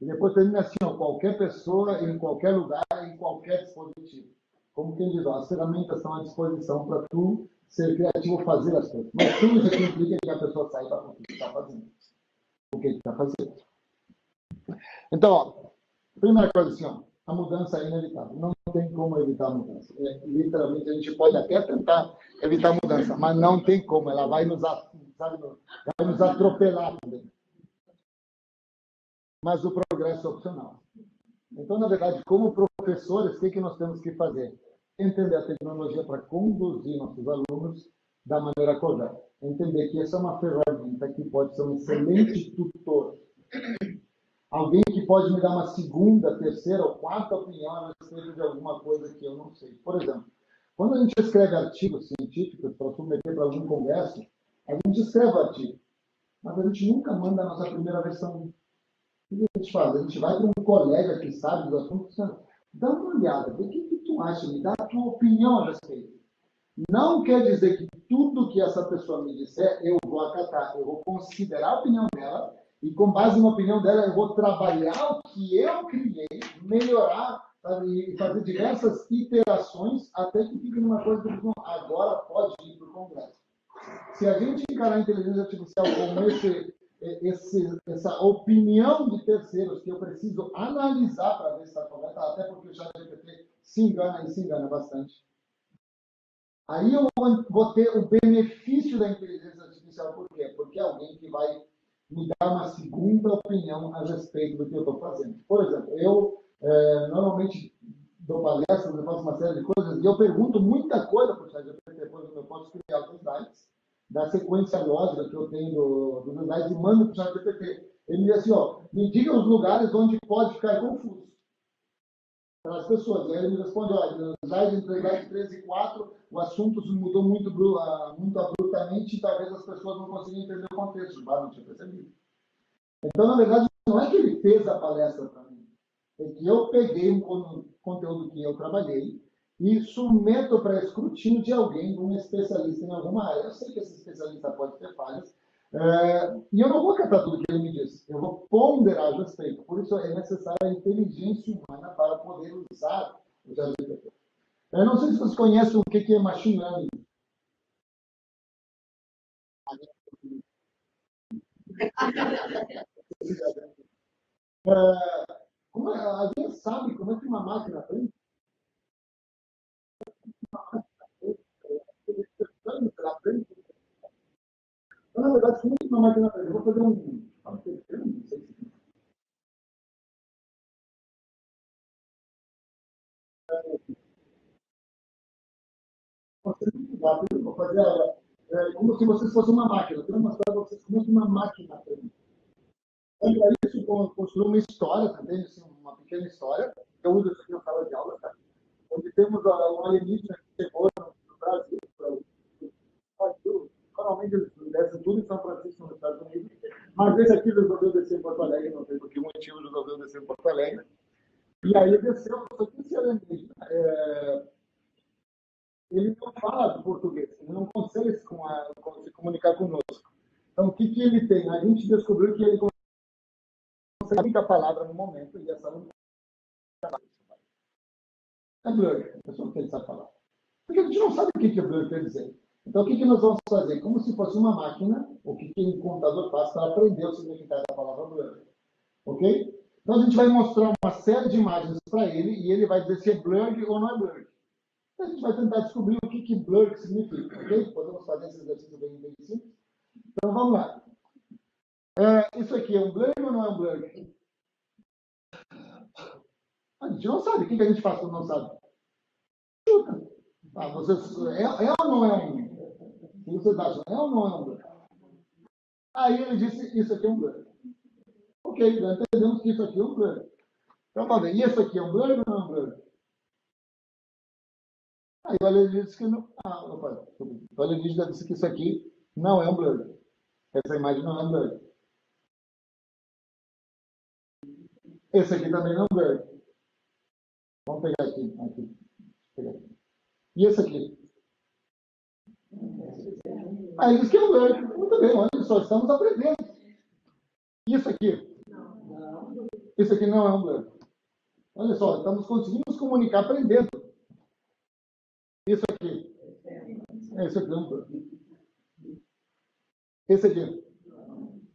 Speaker 3: E depois termina assim, qualquer pessoa, em qualquer lugar, em qualquer dispositivo. Como quem diz, as ferramentas estão à disposição para tu ser criativo, fazer as coisas. Mas tudo isso implica que a pessoa saiba o que está fazendo. O que está fazendo. Então, primeira coisa assim, a mudança é inevitável. Não tem como evitar a mudança. Literalmente, a gente pode até tentar evitar a mudança, mas não tem como. Ela vai nos atropelar também. Mas o progresso é opcional. Então, na verdade, como professores, o que nós temos que fazer? Entender a tecnologia para conduzir nossos alunos da maneira correta. Entender que essa é uma ferramenta que pode ser um excelente tutor. Alguém que pode me dar uma segunda, terceira ou quarta opinião a respeito de alguma coisa que eu não sei. Por exemplo, quando a gente escreve artigos científicos para submeter para algum congresso, a gente escreve o artigo, mas a gente nunca manda a nossa primeira versão. O que a gente faz? A gente vai para um colega que sabe dos assuntos, dá uma olhada, o que tu acha, me dá a tua opinião a respeito. Não quer dizer que tudo que essa pessoa me disser, eu vou acatar, eu vou considerar a opinião dela, e com base na opinião dela, eu vou trabalhar o que eu criei, melhorar, sabe, e fazer diversas iterações até que fique numa coisa que agora pode ir para o Congresso. Se a gente encarar a inteligência artificial como essa opinião de terceiros que eu preciso analisar para ver se está correta, até porque o ChatGPT se engana e se engana bastante. Aí eu vou ter o benefício da inteligência artificial. Por quê? Porque é alguém que vai me dar uma segunda opinião a respeito do que eu estou fazendo. Por exemplo, eu normalmente dou palestras, eu faço uma série de coisas, e eu pergunto muita coisa para o ChatGPT. Depois eu posso criar os slides, da sequência lógica que eu tenho dos slides, e mando para o ChatGPT. Ele me diz assim, me diga os lugares onde pode ficar confuso para as pessoas. E aí ele me responde, no slide entre slide 13 e 4, o assunto mudou muito abruptamente e talvez as pessoas não consigam entender o contexto. Não tinha percebido. Então, na verdade, não é que ele fez a palestra para mim. É que eu peguei um conteúdo que eu trabalhei e submeto para escrutínio de alguém, um especialista em alguma área. Eu sei que esse especialista pode ter falhas, e eu não vou catar tudo que ele me diz. Eu vou ponderar a respeito. Por isso é necessária a inteligência humana para poder usar o ChatGPT. Eu não sei se vocês conhecem o que é machine learning. Alguém sabe como é que uma máquina aprende? Ela aprende. Então, na verdade, como é que uma máquina aprende? Eu vou fazer um. Não sei se vou fazer como se vocês fossem uma máquina. Eu quero mostrar para vocês como é que uma máquina aprende. Então, para isso, eu construí uma história também, assim, uma pequena história. Eu uso isso aqui na sala de aula, tá? Onde temos um alienígena que chegou no Brasil. Normalmente eles descem tudo em São Francisco, nos Estados Unidos. Mas esse aqui resolveu descer em Porto Alegre, não sei por que motivo resolveu descer em Porto Alegre. E aí desceu, só que esse alienígena, ele não fala português, ele não consegue se comunicar conosco. Então, o que, que ele tem? A gente descobriu que ele consegue a única palavra no momento, e essa única palavra é blur. A pessoa que ele sabe falar. Porque a gente não sabe o que, que o blur quer dizer. Então, o que, que nós vamos fazer? Como se fosse uma máquina, o que, que o computador faz para aprender o significado da palavra blur. Ok? Então, a gente vai mostrar uma série de imagens para ele, e ele vai dizer se é blur ou não é blur. A gente vai tentar descobrir o que, que blur significa, ok? Podemos fazer esse exercício bem simples. Então, vamos lá. Isso aqui é um blur ou não é um blur? A gente não sabe. O que, que a gente faz quando não sabe? Chuta. Ou não é um? O que vocês acham? É ou não é um blur? Aí ele disse, isso aqui é um blur. Ok, já entendemos que isso aqui é um blur. Então, vamos ver. E isso aqui é um blur ou não é um blur? Aí o alienígena disse que não. O alienígena disse que isso aqui não é um blur. Essa imagem não é um blur. Esse aqui também não é um blur. Vamos pegar aqui. E esse aqui? Aí ele disse que é um blur. Muito bem, olha só, estamos aprendendo. Isso aqui? Isso aqui não é um blur. Olha só, estamos conseguindo nos comunicar aprendendo. Isso aqui? Esse aqui é um blur. Esse aqui?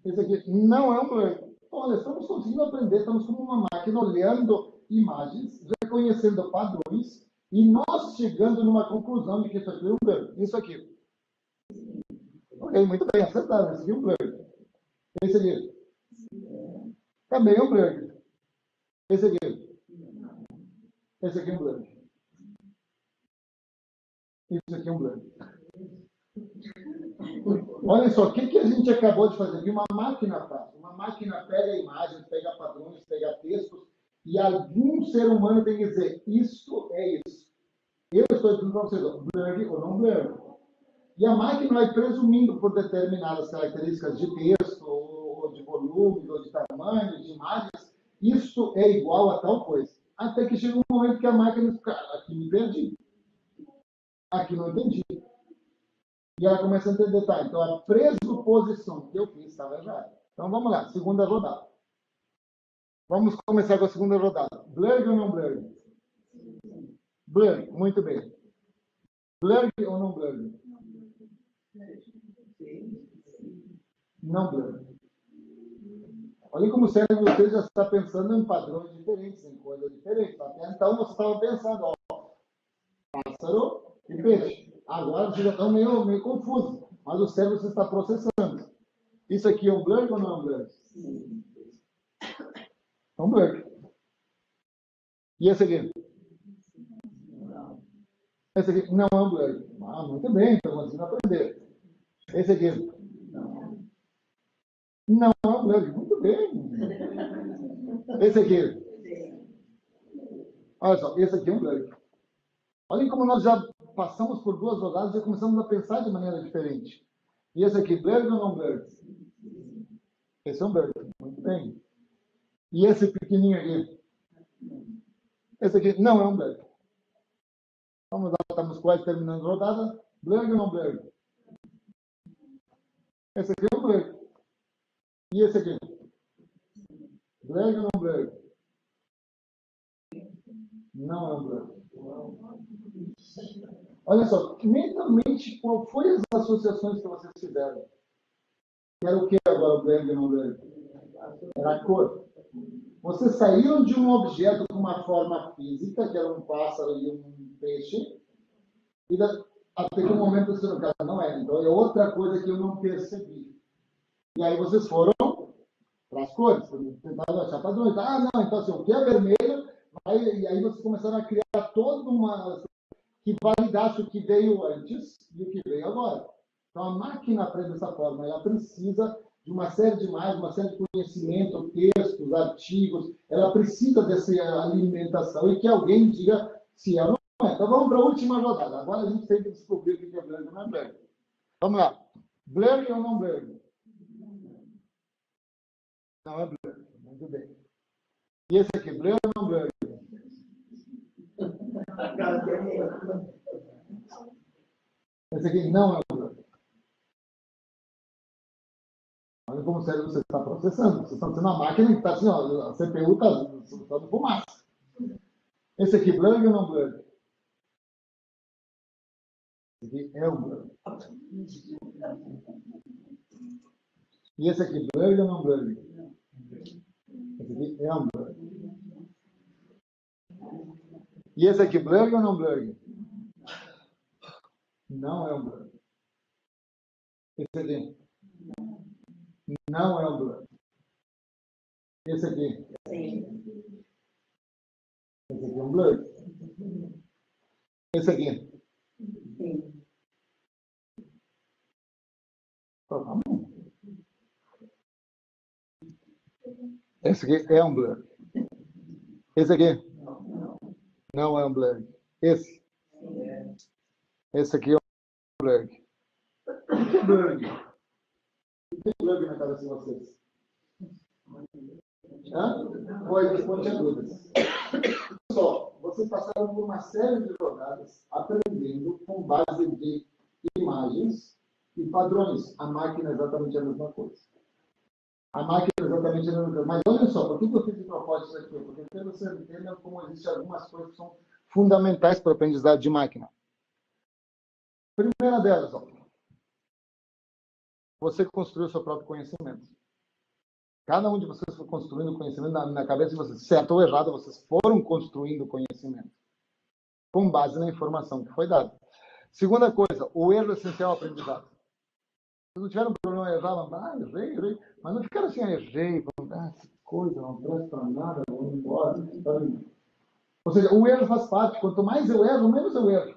Speaker 3: Esse aqui não é um blur. Olha, estamos conseguindo aprender, estamos como uma máquina olhando imagens, reconhecendo padrões e nós chegando numa conclusão de que isso aqui é um blur. Isso aqui. Ok, muito bem, acertado. Esse aqui é um blur. Esse aqui. Também é um blur. Esse aqui. Esse aqui é um blur. Isso aqui é um blur. Olha só, o que, que a gente acabou de fazer? Que uma máquina faz. Uma máquina pega imagens, pega padrões, pega textos, e algum ser humano tem que dizer, isso é isso. Eu estou dizendo para vocês, blur ou não blur. E a máquina vai presumindo por determinadas características de texto, ou de volume, ou de tamanho, de imagens, isso é igual a tal coisa. Até que chega um momento que a máquina diz, cara, aqui me perdi. Aqui não entendi. E ela começa a entender, tá, então a pressuposição que eu fiz estava errada. Então vamos lá, segunda rodada. Vamos começar com a segunda rodada. Blur ou não blur? Blur, muito bem. Blur ou não blur? Não blur. Olha como o cérebro de vocês já está pensando em padrões diferentes, em coisas diferentes. Até então você estava pensando, ó, pássaro e peixe. Agora vocês já estão meio confusos, mas o cérebro você está processando. Isso aqui é um blur ou não é um blur? É um blur. E esse aqui? Esse aqui não é um blur. Ah, muito bem, então conseguindo aprender. Esse aqui? Não é um blur. Muito bem. Esse aqui? Olha só, esse aqui é um blur. Olhem como nós já passamos por duas rodadas e já começamos a pensar de maneira diferente. E esse aqui, blur ou não blur? Esse é um blur. Muito bem. E esse pequenininho aqui? Esse aqui não é um blur. Vamos lá, estamos quase terminando a rodada. Blur ou não blur? Esse aqui é um blur. E esse aqui? Blur ou não blur? Não é um blur. Olha só, mentalmente, qual foi as associações que vocês fizeram? Que era o que agora o Blurg não Blurg? Era a cor. Vocês saíram de um objeto com uma forma física, que era um pássaro e um peixe, e até que um momento você não é. Então é outra coisa que eu não percebi. E aí vocês foram para as cores, tentaram achar padrões. Ah, não, então assim, o que é vermelho, e aí vocês começaram a criar toda uma que validasse o que veio antes e o que veio agora. Então a máquina aprende dessa forma, ela precisa de uma série de imagens, uma série de conhecimento, textos, artigos, ela precisa dessa alimentação e que alguém diga se é ou não é. Então vamos para a última rodada. Agora a gente tem que descobrir o que é Blurg ou não é Blurg. Vamos lá. Blurg ou não Blurg? Não é Blurg. Muito bem. E esse aqui, Blurg ou não Blurg? Esse aqui não é o Blurg. Olha como o cérebro você está processando. Vocês estão sendo uma máquina que está assim, ó, a CPU está soltando fumaça. Esse aqui, Blurg ou não Blurg? Esse aqui é o Blurg. E esse aqui, Blurg ou não Blurg? Esse aqui é um Blurg. E esse aqui, Blurg ou não Blurg? Não é um Blurg. Esse aqui? Não é um Blurg. Esse aqui?
Speaker 1: Sim.
Speaker 3: Esse aqui é um Blurg. Esse aqui?
Speaker 1: Sim.
Speaker 3: Esse aqui é um Blurg. Esse aqui? Não é um Blurg. Esse? Esse aqui é um Blurg. O que é Blurg? O que é Blurg na cabeça de vocês? Hã? Pois, responde a dúvidas. Só, vocês passaram por uma série de jogadas aprendendo com base de imagens e padrões. A máquina é exatamente a mesma coisa. A máquina é exatamente a mesma coisa. Mas olha só, por que eu fiz de propósito isso aqui? Porque quero que você entenda como existem algumas coisas que são fundamentais para o aprendizado de máquina. Primeira delas, ó, você construiu o seu próprio conhecimento. Cada um de vocês foi construindo conhecimento na cabeça de vocês. Certo ou errado, vocês foram construindo conhecimento com base na informação que foi dada. Segunda coisa, o erro essencial ao aprendizado. Vocês não tiveram problema em errar, errei. Mas não ficaram assim, errei, essa coisa não presta para nada, vou embora. Ou seja, o erro faz parte. Quanto mais eu erro, menos eu erro.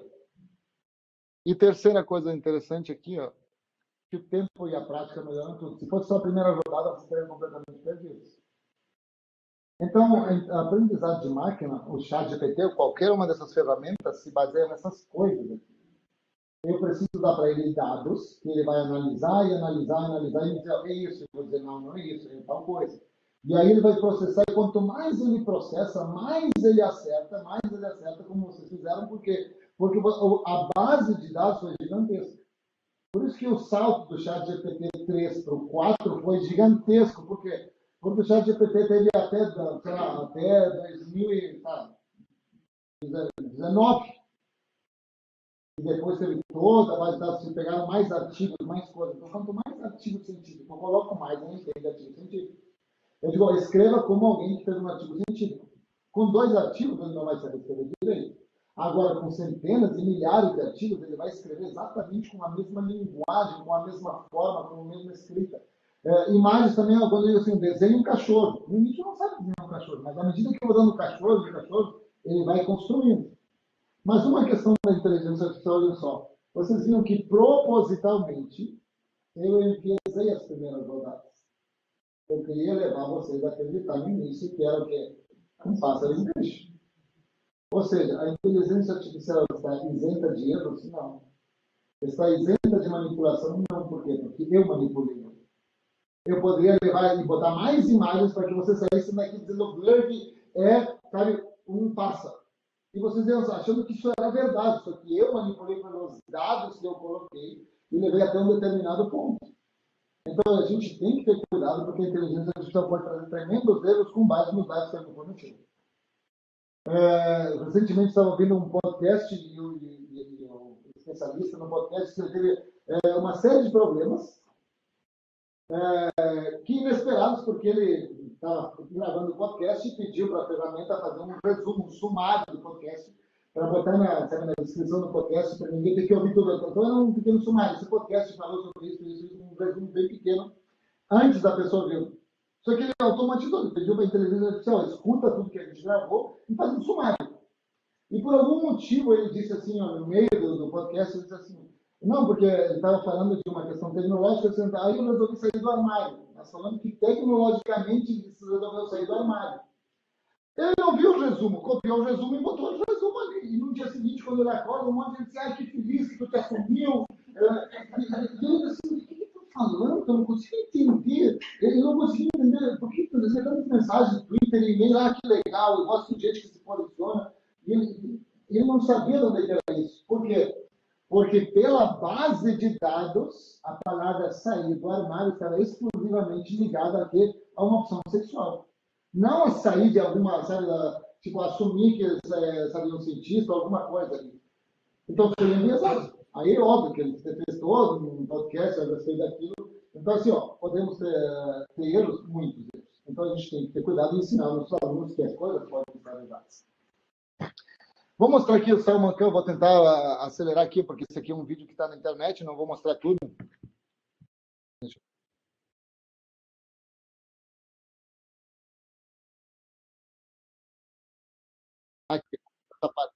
Speaker 3: E terceira coisa interessante aqui, ó, que o tempo e a prática melhoram tudo. Se fosse só a primeira rodada, vocês estariam completamente perdidos. Então, a aprendizado de máquina, o ChatGPT ou qualquer uma dessas ferramentas se baseia nessas coisas aqui. Eu preciso dar para ele dados que ele vai analisar e dizer, é isso. Eu vou dizer, não é isso, é tal coisa. E aí ele vai processar, e quanto mais ele processa, mais ele acerta, como vocês fizeram, porque a base de dados foi gigantesca. Por isso que o salto do ChatGPT 3 para o 4 foi gigantesco, porque o ChatGPT teve até 2019. E depois teve toda a base de dados, se pegaram mais artigos, mais coisas. Então, quanto mais artigo científico eu coloco, mais eu entendo artigo científico. Eu digo, escreva como alguém que fez um artigo científico. Com 2 artigos, ele não vai saber escrever direito. Agora, com centenas e milhares de artigos, ele vai escrever exatamente com a mesma linguagem, com a mesma forma, com a mesma escrita. Imagens também, quando eu digo assim, desenho um cachorro. No início não sabe desenhar um cachorro, mas à medida que eu vou dando o cachorro, ele vai construindo. Mas uma questão da inteligência artificial, olha só. Vocês viram que propositalmente eu enviesei as primeiras rodadas. Eu queria levar vocês a acreditar no início que era o quê? Um pássaro em peixe. Ou seja, a inteligência artificial está isenta de erros? Não. Está isenta de manipulação? Não. Por quê? Porque eu manipulei. Eu poderia levar e botar mais imagens para que vocês saíssem daqui dizendo que o Blurg sabe, um pássaro. E vocês iam achando que isso era verdade, só que eu manipulei pelos dados que eu coloquei e levei até um determinado ponto. Então, a gente tem que ter cuidado, porque a inteligência artificial pode trazer tremendos erros com base nos dados que ela forneceu. Recentemente estava ouvindo um podcast e o especialista no podcast que ele teve uma série de problemas que inesperados, porque ele estava gravando o podcast e pediu para a ferramenta fazer um resumo, um sumário do podcast, para botar na descrição do podcast, para ninguém ter que ouvir tudo. Então, era um pequeno sumário. Esse podcast falou sobre isso, um resumo bem pequeno, antes da pessoa ver. Só que ele automatizou, ele pediu para a inteligência artificial, escuta tudo que a gente gravou e faz um sumário. E por algum motivo ele disse assim, ó, no meio do podcast, ele disse assim, não, porque ele estava falando de uma questão tecnológica, aí eu resolvi sair do armário. Nós falamos que tecnologicamente ele resolveu sair do armário. Ele ouviu o resumo, copiou o resumo e botou o resumo ali. E no dia seguinte, quando ele acorda, um monte de gente disse, ai, que feliz que tu te assumiu. E ele disse assim, o que ele está falando? Eu não consigo entender. Ele não conseguia entender. Por que você tantas mensagens no Twitter e e-mail? Ah, que legal, eu gosto de gente que se posiciona. E ele não sabia de onde era isso. Por quê? Porque pela base de dados, a palavra sair do armário estava exclusivamente ligada a uma opção sexual. Não a sair de alguma, sabe, tipo, assumir que eles sabiam cientista ou alguma coisa ali. Então, seria enviesado. Aí, óbvio que ele fez todo um podcast a respeito daquilo. Então, assim, ó, podemos ter erros, muitos erros. Então, a gente tem que ter cuidado e ensinar os alunos que as coisas podem estar erradas. Vou mostrar aqui o Salman Khan, vou tentar acelerar aqui, porque esse aqui é um vídeo que está na internet, não vou mostrar tudo. Deixa eu... Aqui, essa parte.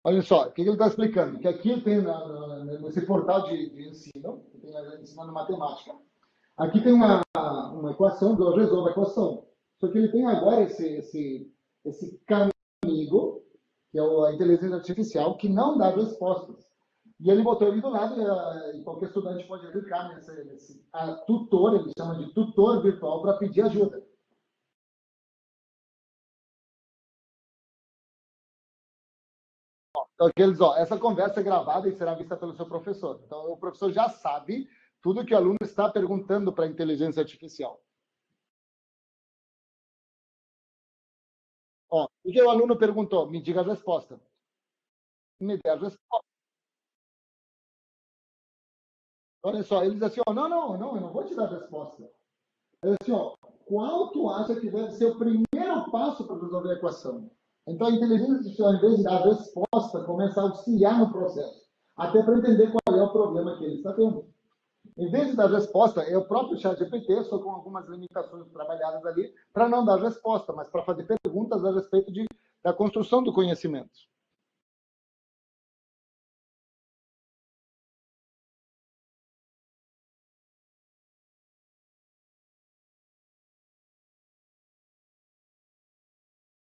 Speaker 3: Olha só, o que ele está explicando? Que aqui tem, nesse portal de ensino, que tem ensinando matemática, aqui tem uma equação, eu resolvo a equação. Só que ele tem agora esse caminho, que é a inteligência artificial, que não dá respostas. E ele botou ele do lado, e qualquer estudante pode clicar nesse tutor, ele chama de tutor virtual, para pedir ajuda. Então, essa conversa é gravada e será vista pelo seu professor. Então, o professor já sabe tudo que o aluno está perguntando para a inteligência artificial. Ó, o que o aluno perguntou? Me diga a resposta. Me dê a resposta. Olha só, ele diz assim, ó, não, eu não vou te dar a resposta. Ele diz assim, ó, qual tu acha que deve ser o primeiro passo para resolver a equação? Então, a inteligência artificial, em vez de dar a resposta, começa a auxiliar no processo, até para entender qual é o problema que ele está tendo. Em vez de dar resposta, é o próprio chat GPT, só com algumas limitações trabalhadas ali, para não dar resposta, mas para fazer perguntas a respeito da construção do conhecimento.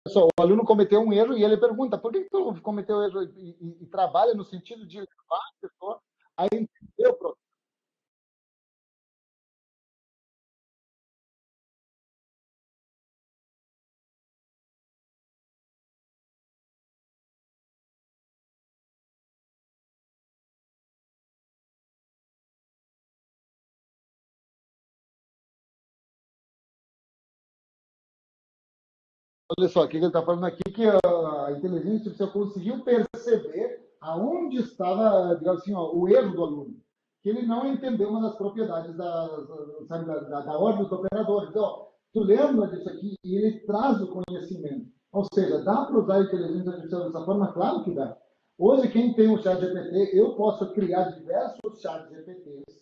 Speaker 3: Só, o aluno cometeu um erro e ele pergunta, por que tu cometeu erro e trabalha no sentido de levar a pessoa a entender o problema. Olha só, o que ele está falando aqui, que a inteligência artificial conseguiu perceber aonde estava, digamos assim, ó, o erro do aluno. Que ele não entendeu uma das propriedades da ordem dos operadores. Então, tu lembra disso aqui e ele traz o conhecimento. Ou seja, dá para usar a inteligência artificial dessa forma? Claro que dá. Hoje, quem tem o chat GPT, eu posso criar diversos chats GPTs,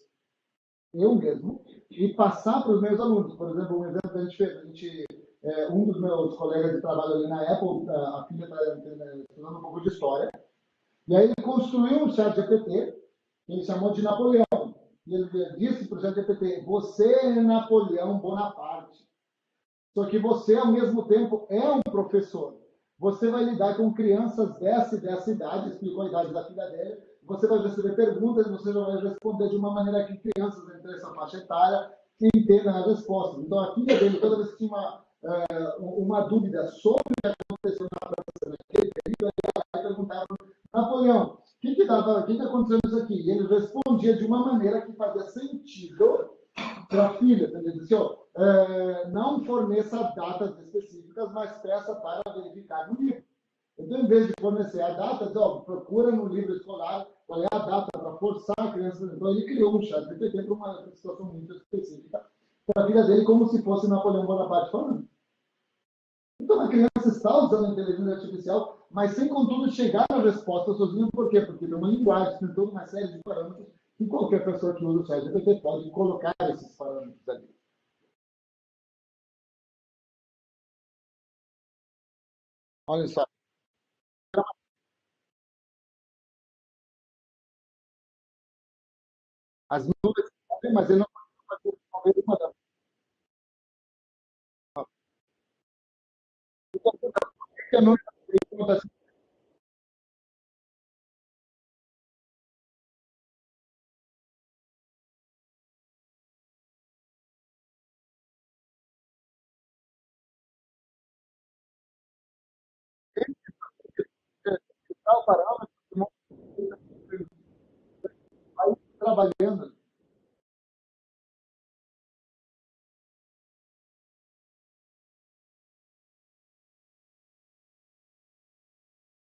Speaker 3: eu mesmo, e passar para os meus alunos. Por exemplo, um exemplo que a gente fez, um dos meus colegas de trabalho ali na Apple, a filha está estudando um pouco de história, e aí ele construiu um chat GPT, que ele chamou de Napoleão. E ele disse para o chat GPT, você é Napoleão Bonaparte. Só que você, ao mesmo tempo, é um professor. Você vai lidar com crianças dessa e dessa idade, explicou a idade da filha dele, você vai receber perguntas e você vai responder de uma maneira que crianças entre essa faixa etária entendam as respostas. Então, a filha dele, toda vez que tinha uma dúvida sobre o que aconteceu na França naquele período, ela perguntava, Napoleão, o que aconteceu nisso aqui? E ele respondia de uma maneira que fazia sentido para a filha. Ele disse, não forneça datas específicas, mas peça para verificar no livro. Então, em vez de fornecer a data, diz, procura no livro escolar qual é a data para forçar a criança. Então, ele criou um chat GPT para uma situação muito específica para a filha dele, como se fosse Napoleão Bonaparte falando. Então, a criança está usando a inteligência artificial, mas sem, contudo, chegar à resposta sozinha. Por quê? Porque tem uma linguagem, tem toda uma série de parâmetros que qualquer pessoa que usa o chat GPT pode colocar esses parâmetros ali. Olha só. As nuvens, mas ele não pode fazer uma das nuvens. O parâmetro vai trabalhando.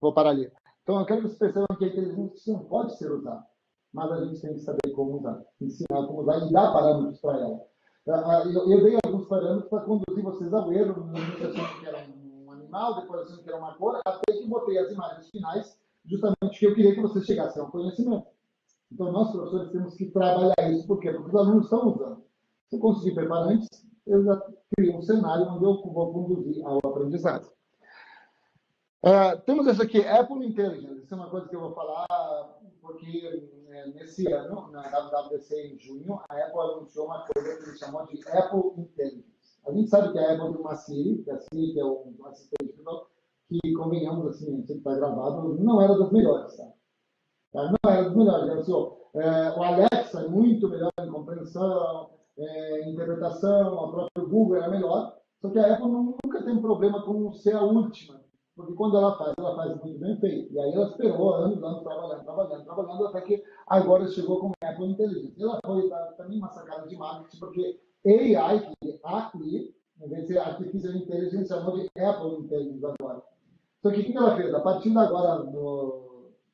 Speaker 3: Vou parar ali. Então, eu quero que vocês percebam que a inteligência não pode ser usada, mas a gente tem que saber como usar, ensinar como usar e dar parâmetros para ela. Eu dei alguns parâmetros para conduzir vocês ao erro. No início achando que era um animal, depois achando que era uma cor, até que botei as imagens finais, justamente que eu queria que vocês chegassem ao conhecimento. Então, nós, professores, temos que trabalhar isso. Por quê? Porque os alunos estão usando. Se eu conseguir preparar antes, eu já crio um cenário onde eu vou conduzir ao aprendizado. Temos essa aqui, Apple Intelligence. Isso é uma coisa que eu vou falar, porque nesse ano, na WWDC em junho, a Apple anunciou uma coisa que eles chamam de Apple Intelligence. A gente sabe que a Apple tem uma Siri, que a Siri que é um assistente que, convenhamos, assim, sempre está gravado, não era das melhores, tá? Não era dos melhores. Assim, o Alexa é muito melhor em compreensão, interpretação, a própria Google é melhor, só que a Apple nunca tem problema com ser a última, porque quando ela faz muito bem feito. E aí ela esperou anos, trabalhando, até que agora chegou com a Apple Intelligence. Ela foi também uma sacada de marketing, porque AI, que AI, em vez de ser Artificial Intelligence, chamou de Apple Intelligence agora. Só que o que ela fez? A partir de agora,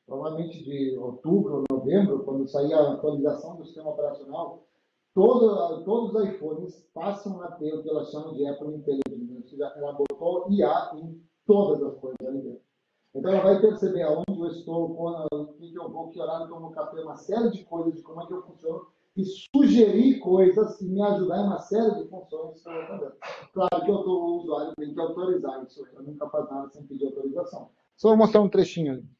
Speaker 3: provavelmente de outubro ou novembro, quando sair a atualização do sistema operacional, todos os iPhones passam a ter o que ela chama de Apple Intelligence. Ela botou IA em todas as coisas ali dentro. Então ela vai perceber aonde eu estou, o que eu vou, que horário eu tomo café, uma série de coisas, de como é que eu funciono, e sugerir coisas e me ajudar em uma série de funções que eu vou fazer. Claro que o usuário tem que autorizar isso, eu nunca faço nada sem pedir autorização. Só vou mostrar um trechinho ali.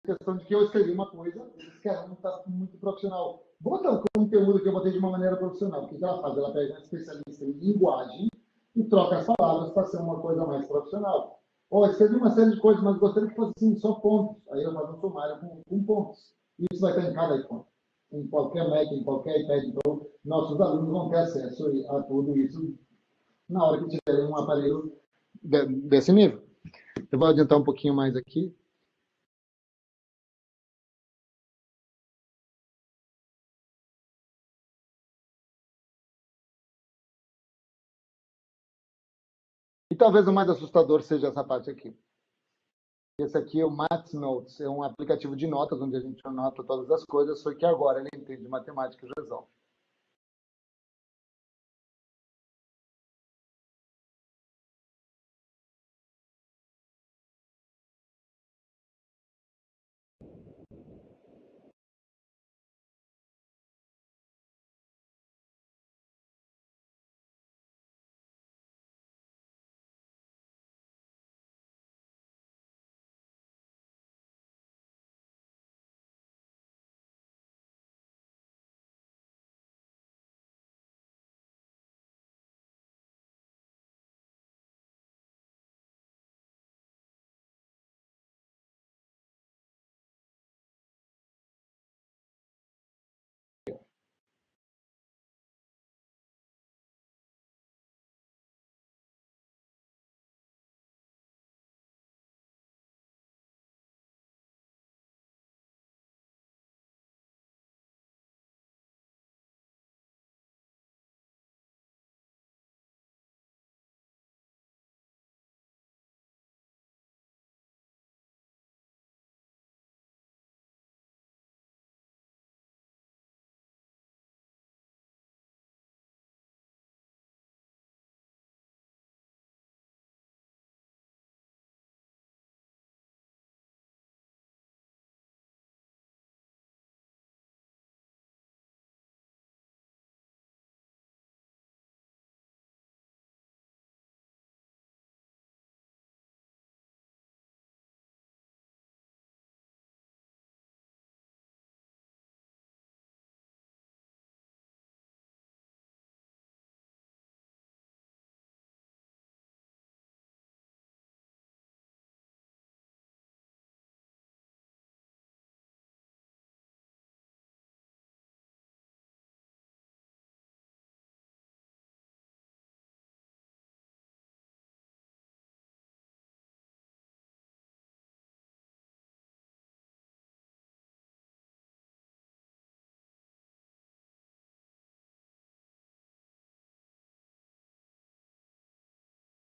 Speaker 3: Questão de que eu escrevi uma coisa, eles querem não está muito profissional. Bota o conteúdo que eu botei de uma maneira profissional. O que ela faz? Ela pega um especialista em linguagem e troca as palavras para ser uma coisa mais profissional. Ou escrevi uma série de coisas, mas gostaria que fosse assim, só pontos. Aí eu faço um sumário com pontos. Isso vai estar em cada iPhone. Em qualquer Mac, em qualquer iPad. Então, nossos alunos vão ter acesso a tudo isso na hora que tiverem um aparelho desse nível. Eu vou adiantar um pouquinho mais aqui. E talvez o mais assustador seja essa parte aqui. Esse aqui é o Math Notes, é um aplicativo de notas onde a gente anota todas as coisas, só que agora ele entende matemática e resolve.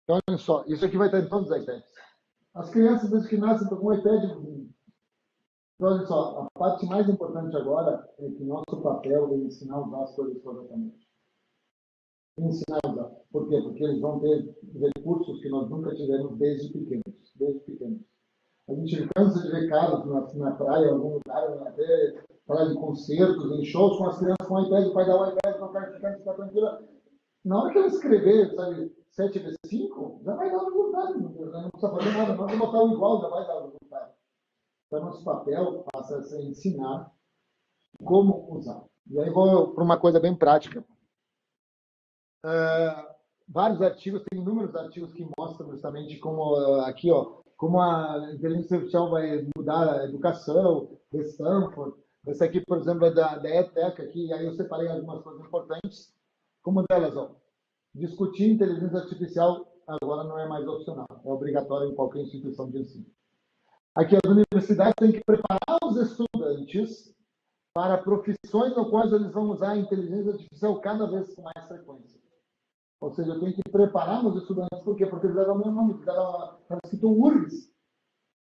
Speaker 3: Então, olha só, isso aqui vai estar em todos os iPads. As crianças, desde que nascem, estão com o iPad. Então, olha só, a parte mais importante agora é que nosso papel é ensinar a usar as coisas corretamente. Ensinar a usar. Por quê? Porque eles vão ter recursos que nós nunca tivemos desde pequenos. Desde pequenos. A gente cansa de ver caras na praia, em algum lugar, até praia de concertos, em shows, com as crianças com o iPad, o pai dá o iPad, para o cara ficar tranquilo. Na hora que ela escrever, sabe, 7 vezes 5, já vai dar o resultado. Não precisa fazer nada, não precisa botar o igual, já vai dar o resultado. Então, nosso papel passa a ser ensinar como usar. E aí vou para uma coisa bem prática. Vários artigos, tem inúmeros artigos que mostram justamente como, aqui, ó, como a inteligência artificial vai mudar a educação, de Stanford. Esse aqui, por exemplo, é da EdTech, aqui, e aí eu separei algumas coisas importantes. Como delas, ó, discutir inteligência artificial agora não é mais opcional, é obrigatório em qualquer instituição de ensino. Aqui, as universidades têm que preparar os estudantes para profissões no quais eles vão usar a inteligência artificial cada vez com mais frequência. Ou seja, eu tenho que preparar meus estudantes. Por quê? Porque eles levam o meu nome, está escrito URGS.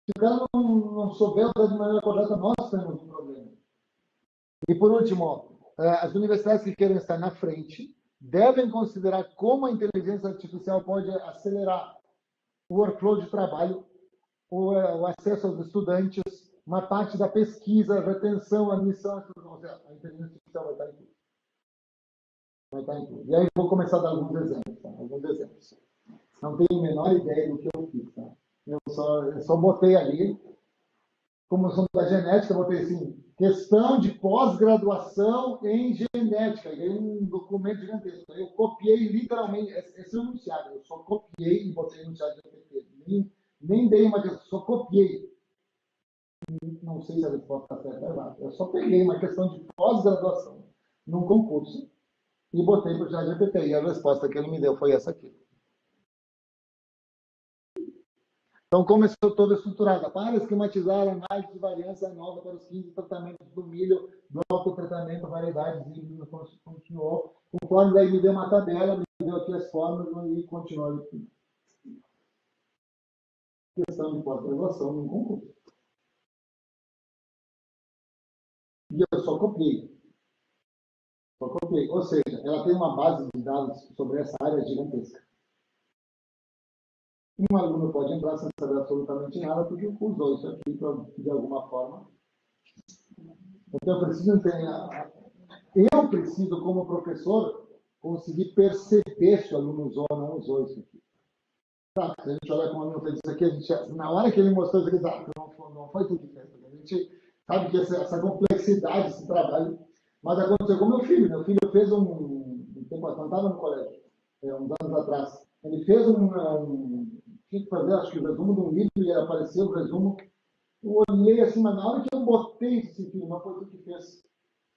Speaker 3: Se o cara não souber usar de maneira correta, nós temos um problema. E por último, as universidades que querem estar na frente devem considerar como a inteligência artificial pode acelerar o workflow de trabalho, o acesso aos estudantes, uma parte da pesquisa, retenção, admissão, ou seja, a inteligência artificial vai estar em tudo. Vai estar em tudo. E aí vou começar a dar alguns exemplos. Tá? Alguns exemplos. Não tenho a menor ideia do que eu fiz. Tá? Eu só botei ali, como eu sou da genética, eu botei assim, questão de pós-graduação em genética. E aí um documento gigantesco. Eu copiei literalmente, esse é o enunciado, eu só copiei e botei no chat GPT. Nem dei uma questão, só copiei. Não sei se a resposta está certa ou errada. Eu só peguei uma questão de pós-graduação num concurso e botei para o chat GPT. E a resposta que ele me deu foi essa aqui. Então, começou toda estruturada. Para esquematizar a análise de variância nova para os 15 tratamentos do milho, do autotratamento, variedades e continuou. Conforme daí me deu uma tabela, me deu aqui as fórmulas e continuou aqui. Questão de pós-graduação num concurso. E eu só copiei. Ou seja, ela tem uma base de dados sobre essa área gigantesca. Um aluno pode entrar sem saber absolutamente nada porque usou isso aqui de alguma forma. Então, eu preciso, como professor, conseguir perceber se o aluno usou ou não usou isso aqui. Tá, se a gente olha como o aluno fez isso aqui, na hora que ele mostrou isso aqui, não foi tudo que fez. A gente sabe que essa complexidade, esse trabalho. Mas aconteceu com meu filho. Meu filho fez um tempo quando estava no colégio, uns anos atrás. Ele fez tinha que fazer, acho que o resumo de um livro, e apareceu o resumo. Eu olhei assim, mas na hora que eu botei esse filho, não foi tu que fez.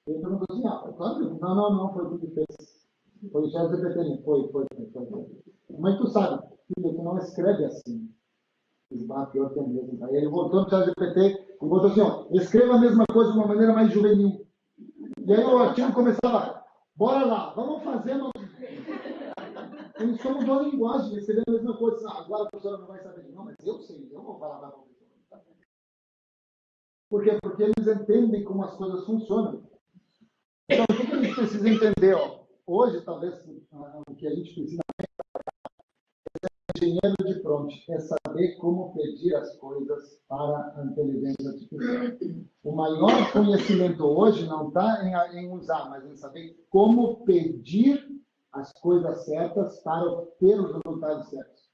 Speaker 3: Ele perguntou assim, claro, não, foi tu que fez. Foi o ChatGPT, foi. Mas tu sabe, filho, tu não escreve assim. Pior que é mesmo. Aí ele voltou no ChatGPT e botou assim, escreva a mesma coisa de uma maneira mais juvenil. E aí o artigo começava, bora lá, vamos fazer uma... Eles só mudou a linguagem, escrever a mesma coisa. Agora a professora não vai saber. Não, mas eu sei, eu vou falar para a professora. Por quê? Porque eles entendem como as coisas funcionam. Então, o que a gente precisa entender? Hoje, talvez, o que a gente precisa engenheiro de prompt é saber como pedir as coisas para a inteligência artificial. O maior conhecimento hoje não está em usar, mas em saber como pedir as coisas certas para obter os resultados certos.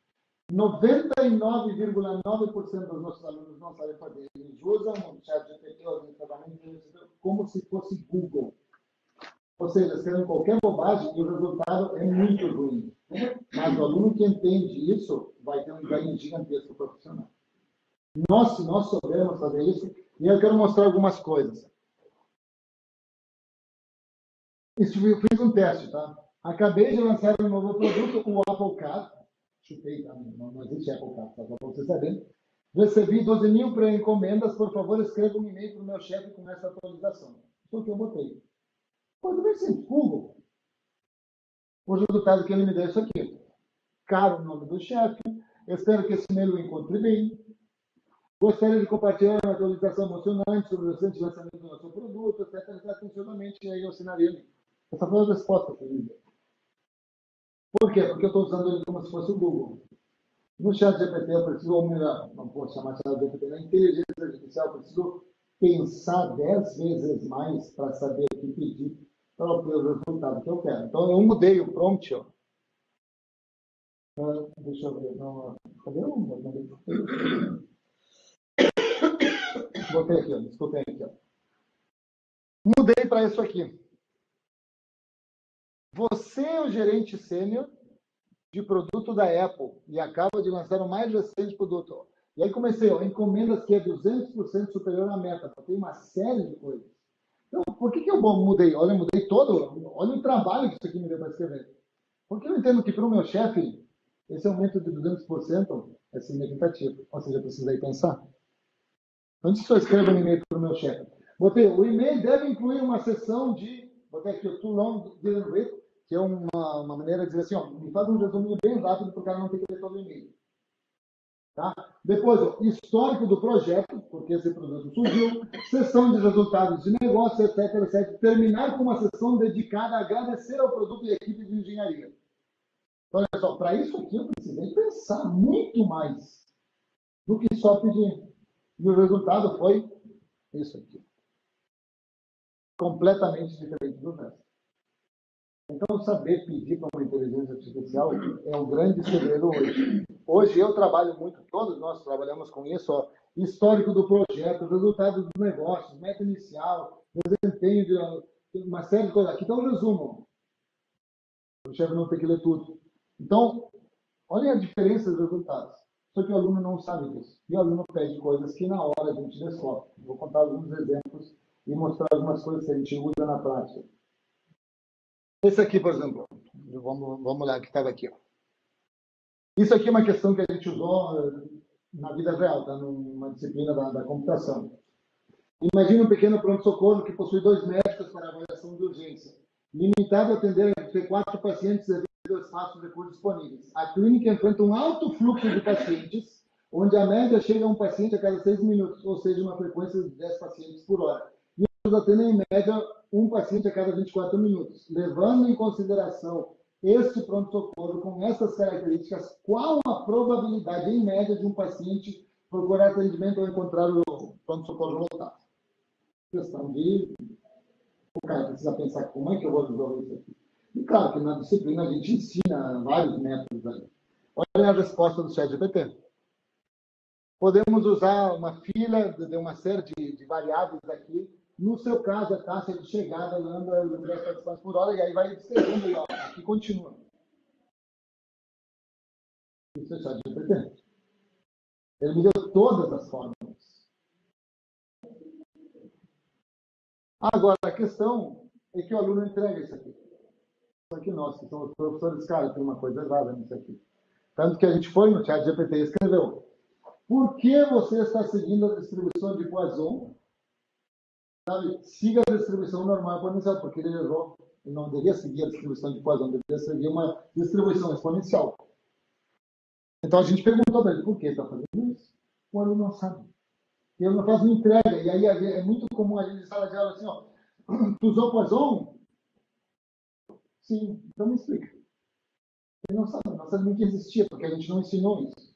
Speaker 3: 99,9% dos nossos alunos não sabem fazer. Eles usam o ChatGPT como se fosse Google. Ou seja, escrevem qualquer bobagem e o resultado é muito ruim. Mas o aluno que entende isso vai ter um ganho gigantesco profissional. Se nós soubermos fazer isso, e eu quero mostrar algumas coisas. Eu fiz um teste, tá? Acabei de lançar um novo produto, o Apple Card. Chutei, tá? Não existe Apple Card, tá? Para você saber. Recebi 12 mil pré-encomendas, por favor, escreva um e-mail para o meu chefe com essa atualização. Isso é o que eu botei. Pode ver sim, Google. O resultado que ele me deu é isso aqui. caro o nome do chefe. Espero que esse e-mail o encontre bem. Gostaria de compartilhar uma atualização emocionante sobre o recente lançamento do nosso produto, etc. Atencionalmente, e aí eu assinaria ali. Essa foi a resposta que eu dei. Por quê? Porque eu estou usando ele como se fosse o Google. No chat GPT eu preciso, ou melhor, não posso chamar de chat GPT, na inteligência artificial eu preciso pensar 10 vezes mais para saber o que pedir para obter o resultado que eu quero. Então eu mudei o prompt, ó. Deixa eu ver. Não, cadê o? Botei aqui, ó. Desculpem aqui, ó. Mudei para isso aqui. Você é o gerente sênior de produto da Apple e acaba de lançar o mais recente produto. E aí comecei, ó, encomendas que é 200% superior à meta. Tem uma série de coisas. Então, por que eu mudei? Olha, mudei todo. Olha o trabalho que isso aqui me deu para escrever. Porque eu entendo que para o meu chefe, esse aumento de 200% é significativo. Ou seja, eu precisei pensar. Antes que eu escreva um e-mail para o meu chefe. Botei, o e-mail deve incluir uma seção de, botei aqui, o too long didn't read, que é uma maneira de dizer assim, ó, me faz um resumo bem rápido para o cara não ter que ler todo o e-mail. Tá? Depois, ó, histórico do projeto, porque esse produto surgiu, sessão de resultados de negócio, etc, etc. Terminar com uma sessão dedicada a agradecer ao produto e à equipe de engenharia. Então, olha só, para isso aqui eu precisei pensar muito mais do que só pedir. E o resultado foi isso aqui. Completamente diferente do resto. Então, saber pedir para uma inteligência artificial é um grande segredo hoje. Hoje eu trabalho muito, todos nós trabalhamos com isso, ó, histórico do projeto, resultado dos negócios, meta inicial, desempenho de uma série de coisas. Aqui está um resumo. O chefe não tem que ler tudo. Então, olha a diferença dos resultados. Só que o aluno não sabe disso. E o aluno pede coisas que na hora a gente descobre. Vou contar alguns exemplos e mostrar algumas coisas que a gente usa na prática. Esse aqui, por exemplo, vamos olhar que estava aqui. Ó. Isso aqui é uma questão que a gente usou na vida real, tá? Numa disciplina da computação. Imagina um pequeno pronto-socorro que possui 2 médicos para avaliação de urgência. Limitado a atender a 4 pacientes devido ao espaço de recursos disponíveis. A clínica enfrenta um alto fluxo de pacientes, onde a média chega a um paciente a cada 6 minutos, ou seja, uma frequência de 10 pacientes por hora. E eles atendem, em média, um paciente a cada 24 minutos. Levando em consideração este pronto-socorro com essas características, qual a probabilidade, em média, de um paciente procurar atendimento ou encontrar o pronto-socorro lotado? Questão de o cara precisa pensar como é que eu vou resolver isso aqui. E claro que na disciplina a gente ensina vários métodos aí. Olha a resposta do ChatGPT. Podemos usar uma fila de uma série de variáveis aqui. No seu caso, a taxa de chegada, lambda, o número de participantes por hora, e aí vai descrevendo aí, ó, aqui continua. Isso é ChatGPT. Ele me deu todas as fórmulas. Agora, a questão é que o aluno entrega isso aqui. Só que nós, que somos professores, cara, tem uma coisa errada nisso aqui. Tanto que a gente foi no ChatGPT e escreveu: por que você está seguindo a distribuição de Poisson? Sabe? Siga a distribuição normal exponencial, porque ele errou. Ele não deveria seguir a distribuição de Poisson, deveria seguir uma distribuição exponencial. Então a gente perguntou para ele: por que está fazendo isso? O aluno não sabe. Ele não faz uma entrega. E aí é muito comum a gente em sala de aula assim: ó, tu usou Poisson? Sim, então me explica. Ele não sabe nem que existia, porque a gente não ensinou isso.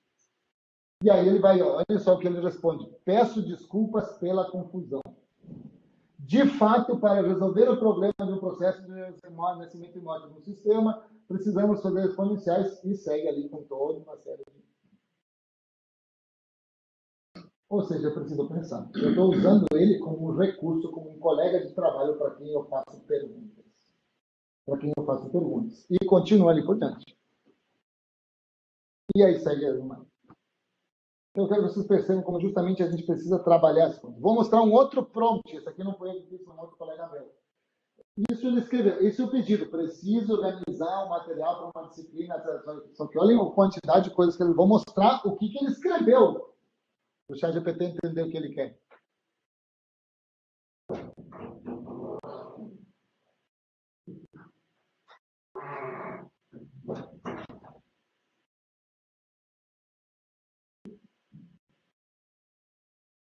Speaker 3: E aí ele vai, olha só o que ele responde: peço desculpas pela confusão. De fato, para resolver o problema de um processo de nascimento e morte no sistema, precisamos fazer exponenciais e segue ali com toda uma série de... Ou seja, eu preciso pensar. Eu estou usando ele como um recurso, como um colega de trabalho para quem eu faço perguntas. E continua ali por diante. E aí segue uma. Eu quero que vocês percebam como justamente a gente precisa trabalhar as coisas. Vou mostrar um outro prompt. Esse aqui não foi eu que fiz, foi um outro colega meu. Isso ele escreveu. Esse é o pedido. Preciso organizar o material para uma disciplina. Só que olhem a quantidade de coisas que ele... Vou mostrar o que ele escreveu. O ChatGPT entender o que ele quer.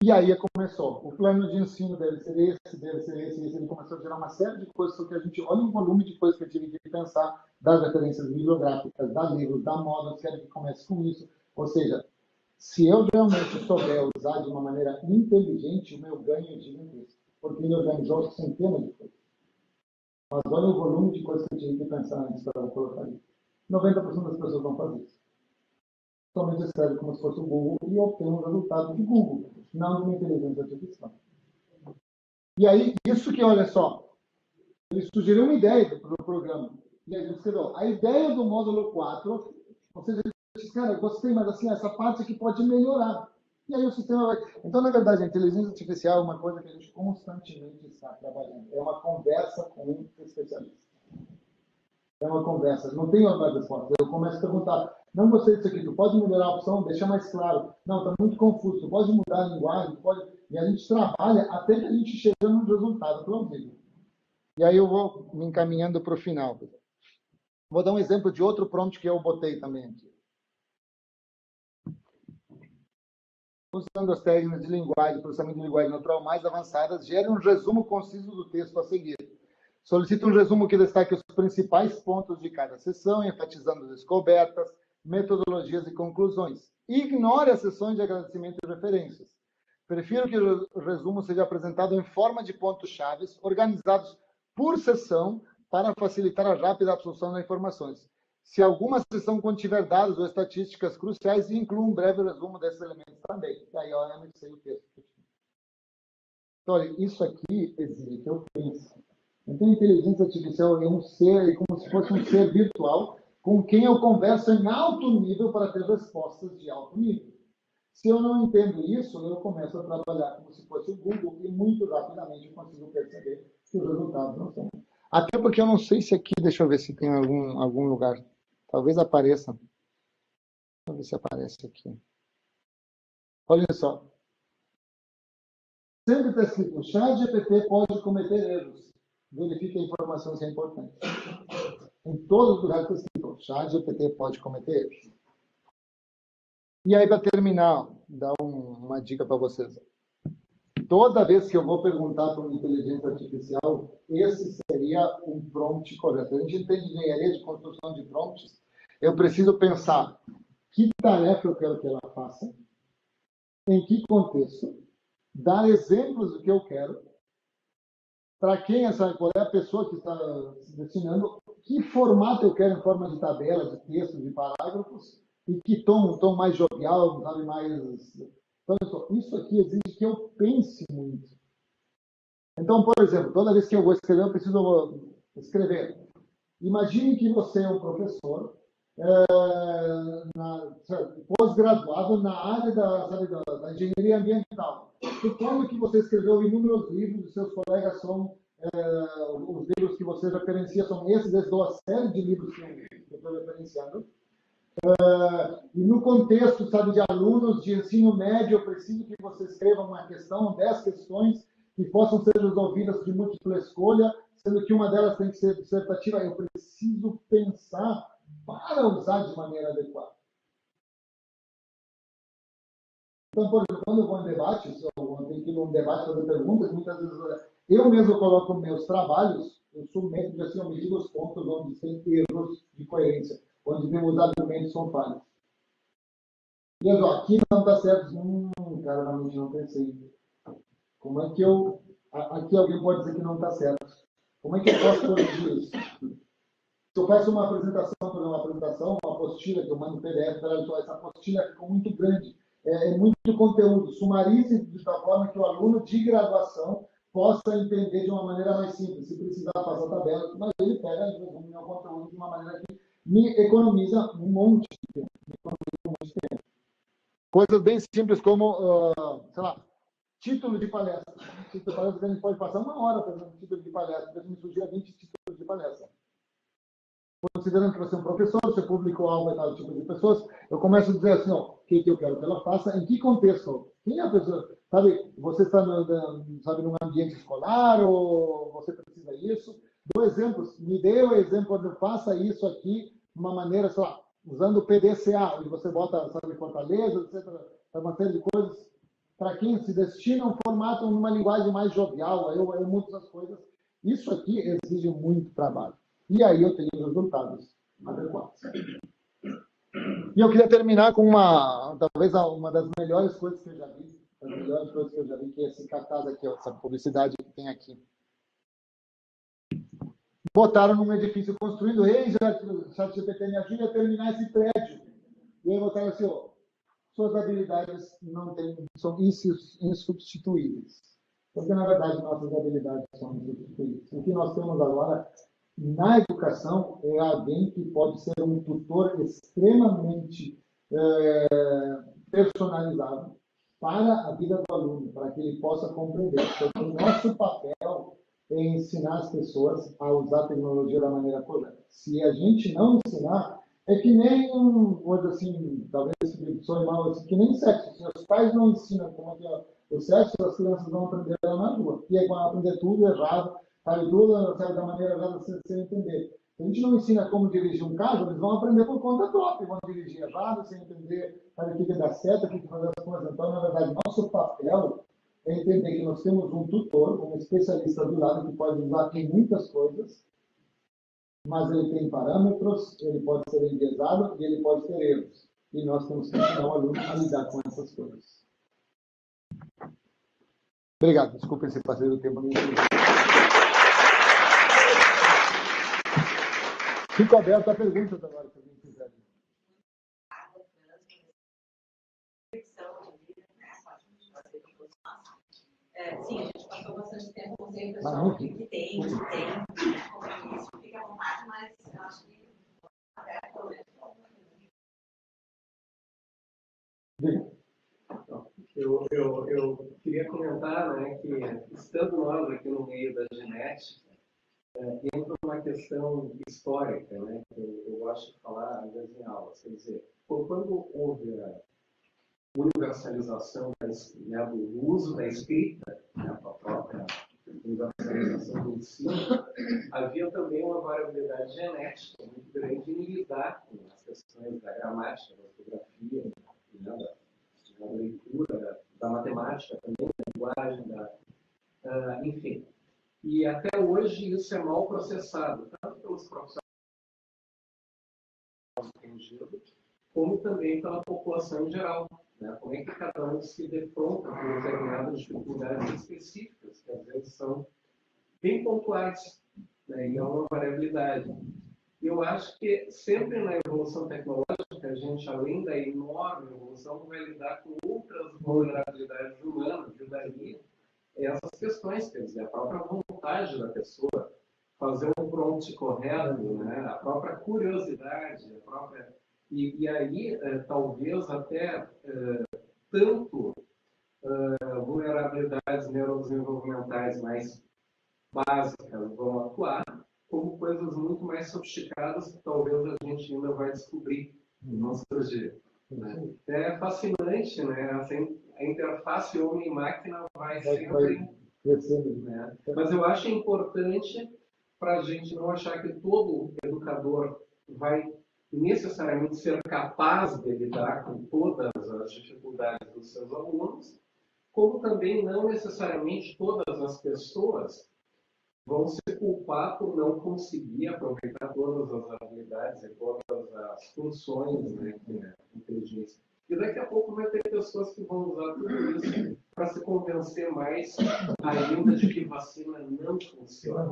Speaker 3: E aí começou. O plano de ensino deve ser esse, deve ser esse. Ele começou a gerar uma série de coisas, só que a gente olha um volume de coisas que eu tive que pensar, das referências bibliográficas, da livros, da moda, quero que comece com isso. Ou seja, se eu realmente souber usar de uma maneira inteligente, o meu ganho é gigantesco. Porque ele organizou centenas de coisas. Mas olha o volume de coisas que eu tive que pensar antes para colocar ali. 90% das pessoas vão fazer isso. Somente escreve como se fosse o Google e obtém um resultado de Google, não de uma inteligência artificial. E aí, isso que, olha só, ele sugeriu uma ideia para o programa. E aí ele escreveu, a ideia do módulo 4, ou seja, ele disse, cara, eu gostei, mas assim, essa parte aqui pode melhorar. E aí o sistema vai... Então, na verdade, a inteligência artificial é uma coisa que a gente constantemente está trabalhando. É uma conversa com um especialista. É uma conversa. Não tem uma resposta. Eu começo a perguntar, não gostei disso aqui, tu pode melhorar a opção, deixar mais claro. Não, está muito confuso, tu pode mudar a linguagem, pode... E a gente trabalha até que a gente chega num resultado plausível. E aí eu vou me encaminhando para o final. Vou dar um exemplo de outro prompt que eu botei também aqui. Usando as técnicas de linguagem, processamento de linguagem natural mais avançadas, gere um resumo conciso do texto a seguir. Solicita um resumo que destaque os principais pontos de cada sessão, enfatizando descobertas, metodologias e conclusões. Ignore as sessões de agradecimento e referências. Prefiro que o resumo seja apresentado em forma de pontos-chave, organizados por sessão, para facilitar a rápida absorção das informações. Se alguma sessão contiver dados ou estatísticas cruciais, inclua um breve resumo desses elementos também. E aí eu anexei o texto. Então, olha, isso aqui exige que eu pense. Então, a inteligência artificial é um ser, é como se fosse um ser virtual com quem eu converso em alto nível para ter respostas de alto nível. Se eu não entendo isso, eu começo a trabalhar como se fosse o Google e muito rapidamente eu consigo perceber que os resultados não são. Até porque eu não sei se aqui, deixa eu ver se tem algum lugar. Talvez apareça. Deixa eu ver se aparece aqui. Olha só. Sempre está escrito, o ChatGPT pode cometer erros. Verifique a informação se é importante. Em todos os lugares está escrito, o ChatGPT pode cometer erros. E aí, para terminar, dar uma dica para vocês. Toda vez que eu vou perguntar para uma inteligência artificial, esse seria um prompt correto. A gente entende engenharia de construção de prompts. Eu preciso pensar que tarefa eu quero que ela faça, em que contexto, dar exemplos do que eu quero, para quem qual é a pessoa que está se destinando, que formato eu quero em forma de tabela, de texto, de parágrafos, e que um tom mais jovial, sabe, mais... Então, isso aqui exige que eu pense muito. Então, por exemplo, toda vez que eu vou escrever, eu preciso escrever. Imagine que você é um professor pós-graduado na área da engenharia ambiental. Supondo que você escreveu inúmeros livros e seus colegas são os livros que você referencia são esses, eu dou a série de livros que eu estou referenciando. E no contexto, sabe, de alunos de ensino médio, eu preciso que você escreva uma questão, 10 questões que possam ser resolvidas de múltipla escolha, sendo que uma delas tem que ser dissertativa. Eu preciso pensar para usar de maneira adequada. Então, por exemplo, quando eu vou em debates, eu tenho que ir num debate fazer perguntas, muitas vezes eu mesmo coloco meus trabalhos, eu submeto de assim, eu medido os pontos onde tem erros de coerência, onde os argumentos são falhos. E eu digo, aqui não está certo. Cara, realmente não pensei. Como é que eu... Aqui alguém pode dizer que não está certo. Como é que eu posso corrigir isso? Se eu faço uma apresentação, uma apostila que eu mando PDF para ela, essa apostila ficou muito grande, é muito conteúdo. Sumarize de tal forma que o aluno de graduação possa entender de uma maneira mais simples. Se precisar passar tabela, mas ele pega o meu conteúdo de uma maneira que me economiza um monte de tempo. Coisas bem simples como, sei lá, título de palestra. Título de palestra, a gente pode passar uma hora fazendo título de palestra, a gente sugira 20 títulos de palestra. Considerando que você é um professor, você publicou algo e tal tipo de pessoas, eu começo a dizer assim, o que eu quero que ela faça, em que contexto? Quem é a pessoa? Sabe, você está num ambiente escolar ou você precisa disso? Dou exemplos, me dê o exemplo de faça isso aqui de uma maneira, sei lá, usando o PDCA, onde você bota, sabe, Fortaleza, etc., uma série de coisas. para quem se destina a um formato numa linguagem mais jovial, eu mudo essas coisas. Isso aqui exige muito trabalho. E aí eu tenho os resultados adequados. E eu queria terminar com talvez uma das melhores coisas que eu já vi, que é esse cartaz aqui, essa publicidade que tem aqui. Botaram num edifício construindo, ChatGPT me ajuda a terminar esse prédio. E aí botaram assim, suas habilidades são insubstituíveis. Porque, na verdade, nossas habilidades são insubstituíveis. O que nós temos agora na educação é alguém que pode ser um tutor extremamente personalizado para a vida do aluno, para que ele possa compreender. Então, o nosso papel é ensinar as pessoas a usar a tecnologia da maneira correta. Se a gente não ensinar, é que nem coisa assim, talvez sou mal, assim, que nem sexo. Se os pais não ensinam como é que é o sexo, as crianças vão aprender lá na rua. E aí vão aprender tudo errado, sabe tudo, sabe, da maneira errada sem entender. Se a gente não ensina como dirigir um carro, eles vão aprender por conta própria, vão dirigir errado, sem entender sabe, o que dá certo, o que fazer as coisas. Então, na verdade, nosso papel é entender que nós temos um tutor, um especialista do lado, que pode usar em muitas coisas, mas ele tem parâmetros, ele pode ser enviesado e ele pode ter erros. E nós temos que ensinar o aluno a lidar com essas coisas. Obrigado. Desculpem se passei do tempo. Fico aberto a perguntas agora, se alguém quiser.
Speaker 1: Sim, a gente passou bastante tempo com o pessoal que tem, isso, fica à vontade, mas eu acho que aberto pelo menos.
Speaker 4: Eu queria comentar, né, que estando nós aqui no meio da genética, entra uma questão histórica, né, que eu gosto de falar às vezes em aulas. Quer dizer, quando houve a universalização né, do uso da escrita, né, a própria universalização do ensino, havia também uma variabilidade genética muito grande em lidar com as questões da gramática, da ortografia, né, da leitura, da matemática também, da linguagem, enfim. E até hoje isso é mal processado, tanto pelos profissionais como também pela população em geral. Né? Como é que cada um se defronta com determinadas dificuldades específicas, que às vezes são bem pontuais, né? E é uma variabilidade. E eu acho que sempre na evolução tecnológica, a gente, além da enorme evolução, vai lidar com outras vulnerabilidades humanas, e daí essas questões, quer dizer, a própria vontade da pessoa, fazer um prompt correto, né? A própria curiosidade, a própria... E aí, talvez até tanto vulnerabilidades neurodesenvolvimentais mais básicas vão atuar, como coisas muito mais sofisticadas que talvez a gente ainda vai descobrir no nosso dia. Né? É fascinante, né? Assim, a interface homem-máquina vai sempre... Né? Mas eu acho importante para a gente não achar que todo educador vai necessariamente ser capaz de lidar com todas as dificuldades dos seus alunos, como também não necessariamente todas as pessoas vão se culpar por não conseguir aproveitar todas as habilidades e todas as funções, né, que é a inteligência. E daqui a pouco vai ter pessoas que vão usar tudo isso para se convencer mais ainda de que vacina não funciona.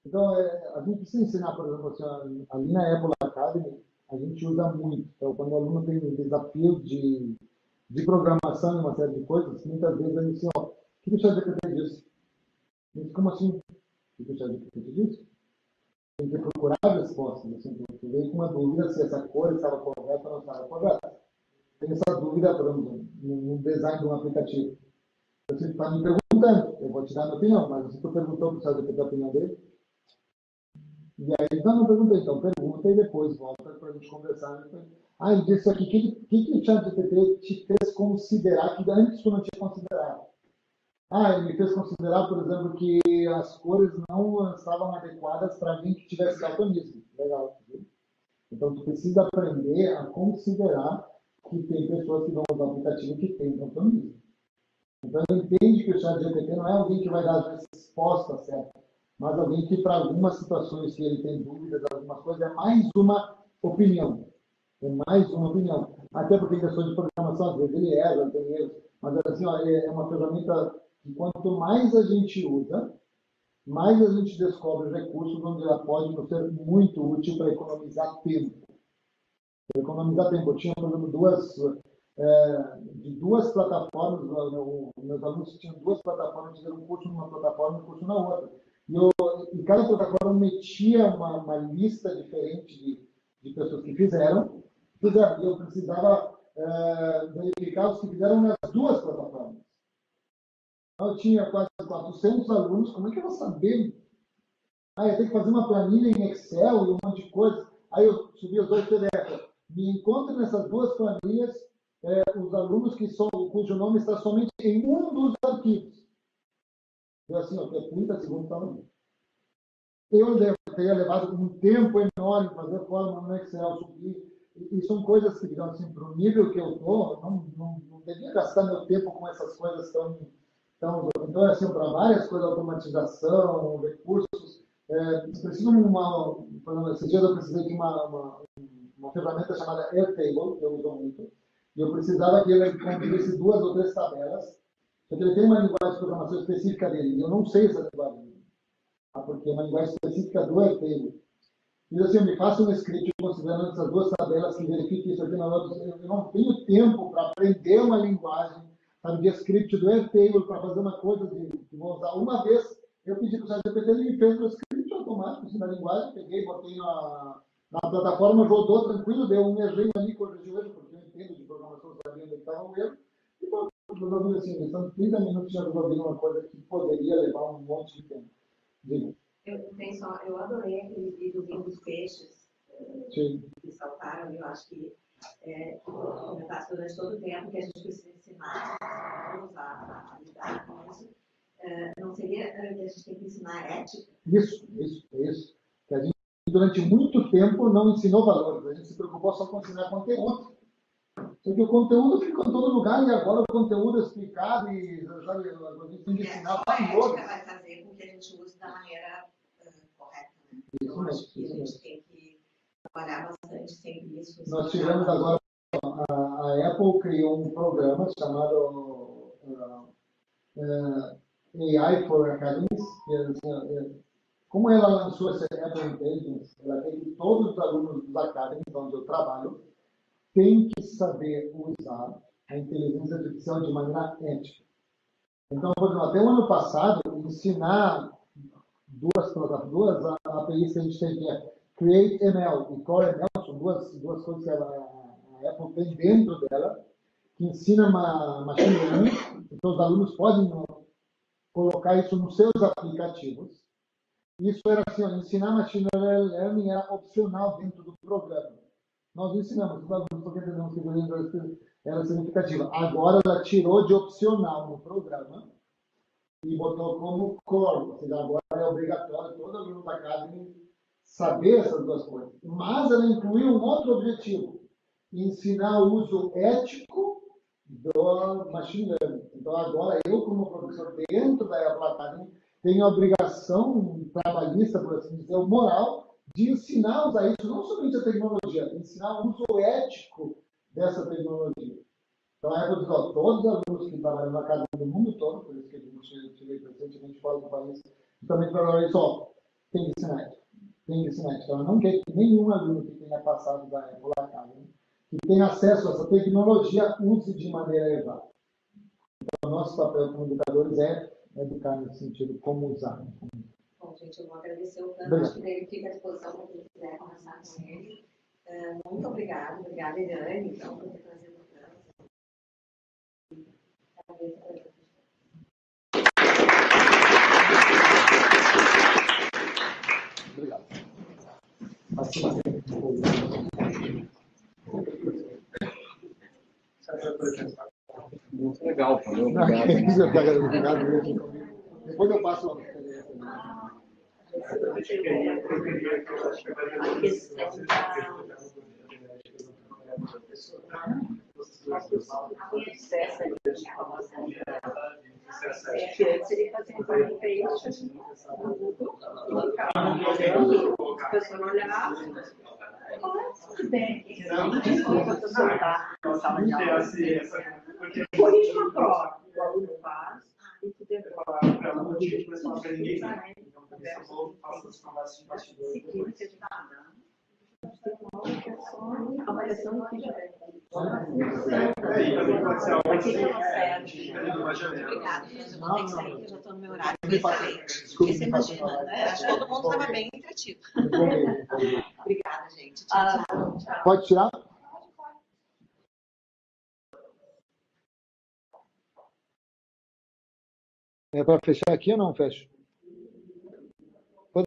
Speaker 3: Então, a gente precisa ensinar, por exemplo, assim, ali na Apple Academy, a gente usa muito. Então, quando o aluno tem um desafio de programação e uma série de coisas, muitas vezes ele diz assim, o que o ChatGPT disse? Como assim? O que o ChatGPT disse? Tem que procurar respostas. Assim, tu veio com uma dúvida se essa cor estava correta ou não estava correta. Tem essa dúvida, por exemplo, no design de um aplicativo. Você está me perguntando, eu vou te dar a minha opinião, mas você perguntou para o ChatGPT a opinião dele? E aí, então, não perguntei, então pergunta e depois volta para a gente conversar. Ele disse aqui, o que o ChatGPT te fez considerar que antes tu não tinha considerado? Ele me fez considerar, por exemplo, que as cores não estavam adequadas para alguém que tivesse daltonismo. Legal. Viu? Então, tu precisa aprender a considerar que tem pessoas que vão usar o aplicativo que tem compromisso. Então, ele entende que o ChatGPT não é alguém que vai dar as respostas certas, mas alguém que, para algumas situações que ele tem dúvidas, algumas coisas, é mais uma opinião. É mais uma opinião. Até porque em questões de programação, às vezes ele erra, tem erros. Mas, assim, ó, é uma ferramenta que, quanto mais a gente usa, mais a gente descobre recursos onde ela pode nos ser muito útil para economizar tempo. Para economizar tempo. Eu tinha, por exemplo, duas plataformas, meus alunos tinham duas plataformas, fizeram um curso numa plataforma e um curso na outra. E cada plataforma metia uma lista diferente de pessoas que fizeram, e eu precisava verificar os que fizeram nas duas plataformas. Então, eu tinha quase 400 alunos, como é que eu vou saber? Eu tenho que fazer uma planilha em Excel e um monte de coisa. Aí eu subi os dois PDFs. Me encontro nessas duas planilhas os alunos cujo nome está somente em um dos arquivos. Eu assim, eu tenho 30 segundos para mim. Eu teria levado um tempo enorme fazer fórmula no Excel, subir. E são coisas que, digamos assim, para o nível que eu estou, não devia gastar meu tempo com essas coisas tão. Então, assim, para várias coisas, automatização, recursos, preciso por exemplo, esses dias eu precisei de uma ferramenta chamada Airtable, que eu uso muito, e eu precisava que ele conduzisse 2 ou 3 tabelas, porque ele tem uma linguagem de programação específica dele, e eu não sei essa linguagem, porque é uma linguagem específica do Airtable. E assim, eu me faço um script considerando essas 2 tabelas que verifiquem isso aqui na outra. Eu não tenho tempo para aprender uma linguagem, sabe, de script do Airtable para fazer uma coisa que vou usar uma vez. Eu pedi para o ChatGPT, ele me fez um script automático assim, na linguagem, peguei, botei na plataforma, rodou tranquilo, deu um errinho ali, corrigiu ele, porque eu entendo de programação, sabia onde estava o erro. E pronto, resolvi assim, questão de 30 minutos já resolvi uma coisa que poderia levar um monte de tempo. Diga.
Speaker 1: Eu adorei aquele videozinho dos peixes que saltaram. Eu acho que comentasse durante todo o tempo que a gente precisa ensinar a lidar com isso. Não seria que a gente tem que ensinar ética?
Speaker 3: Isso. Que a gente, durante muito tempo, não ensinou valores. A gente se preocupou só com ensinar conteúdo. Porque o conteúdo fica em todo lugar e agora o conteúdo é explicado e sabe, a gente tem que ensinar
Speaker 1: a ética vai fazer com que a gente use da maneira correta. Né? Eu acho que a gente tem que trabalhar bastante sempre isso.
Speaker 3: Nós tivemos agora, a Apple criou um programa chamado AI for Academies, que como ela lançou essa Apple Intelligence, ela tem que todos os alunos dos academies onde eu trabalho têm que saber usar a inteligência artificial de maneira ética. Então, por exemplo, até o ano passado, ensinar duas APIs que a gente tem, que é Create ML e Core ML, são duas coisas que a Apple tem dentro dela, que ensina machine learning, então os alunos podem colocar isso nos seus aplicativos. Isso era assim, ensinar machine learning era opcional dentro do programa. Nós ensinamos os alunos porque entendemos que a era significativa. Agora ela tirou de opcional no programa e botou como core, ou seja, agora é obrigatório todo aluno da Academy saber essas duas coisas. Mas ela incluiu um outro objetivo, ensinar o uso ético do machine learning. Então agora eu, como professor dentro da Apple Academy, tenho a obrigação trabalhista, por assim dizer, moral, de ensinar a usar isso, não somente a tecnologia, ensinar o uso ético dessa tecnologia. Então, a Apple diz, todos os alunos que trabalham na academia do mundo todo, por isso que a gente tirei recentemente fora do país, também trabalham isso, tem que ensinar ética. Tem que ensinar ética. Então, ela não quer que nenhum aluno que tenha passado da Apple Academy, que tenha acesso a essa tecnologia, use de maneira errada. Então, o nosso papel como educadores é educar nesse sentido, como usar.
Speaker 1: Bom, gente, eu vou agradecer o tanto, acho que ele fica à disposição para quem quiser conversar com ele. Muito obrigada, Eliane, então, por ter trazido o tanto.
Speaker 3: Obrigado.
Speaker 5: Muito legal, valeu. Obrigado.
Speaker 3: Depois eu passo a
Speaker 2: a questão da Sucesso ali de informação. Que antes ele fazia um copy-paste no Google, a pessoa olhava, tudo bem, quanto celular na sala de aula. Corrige uma prova, o aluno faz e tu decora. Avaliação que já é.
Speaker 1: Obrigada, gente. Eu vou ter que sair, que eu já estou no meu horário. Excelente. Porque você imagina, né? Acho que todo mundo estava bem entretido. Obrigada, gente. Tchau, tchau.
Speaker 3: Pode tirar? É para fechar aqui ou não fecho?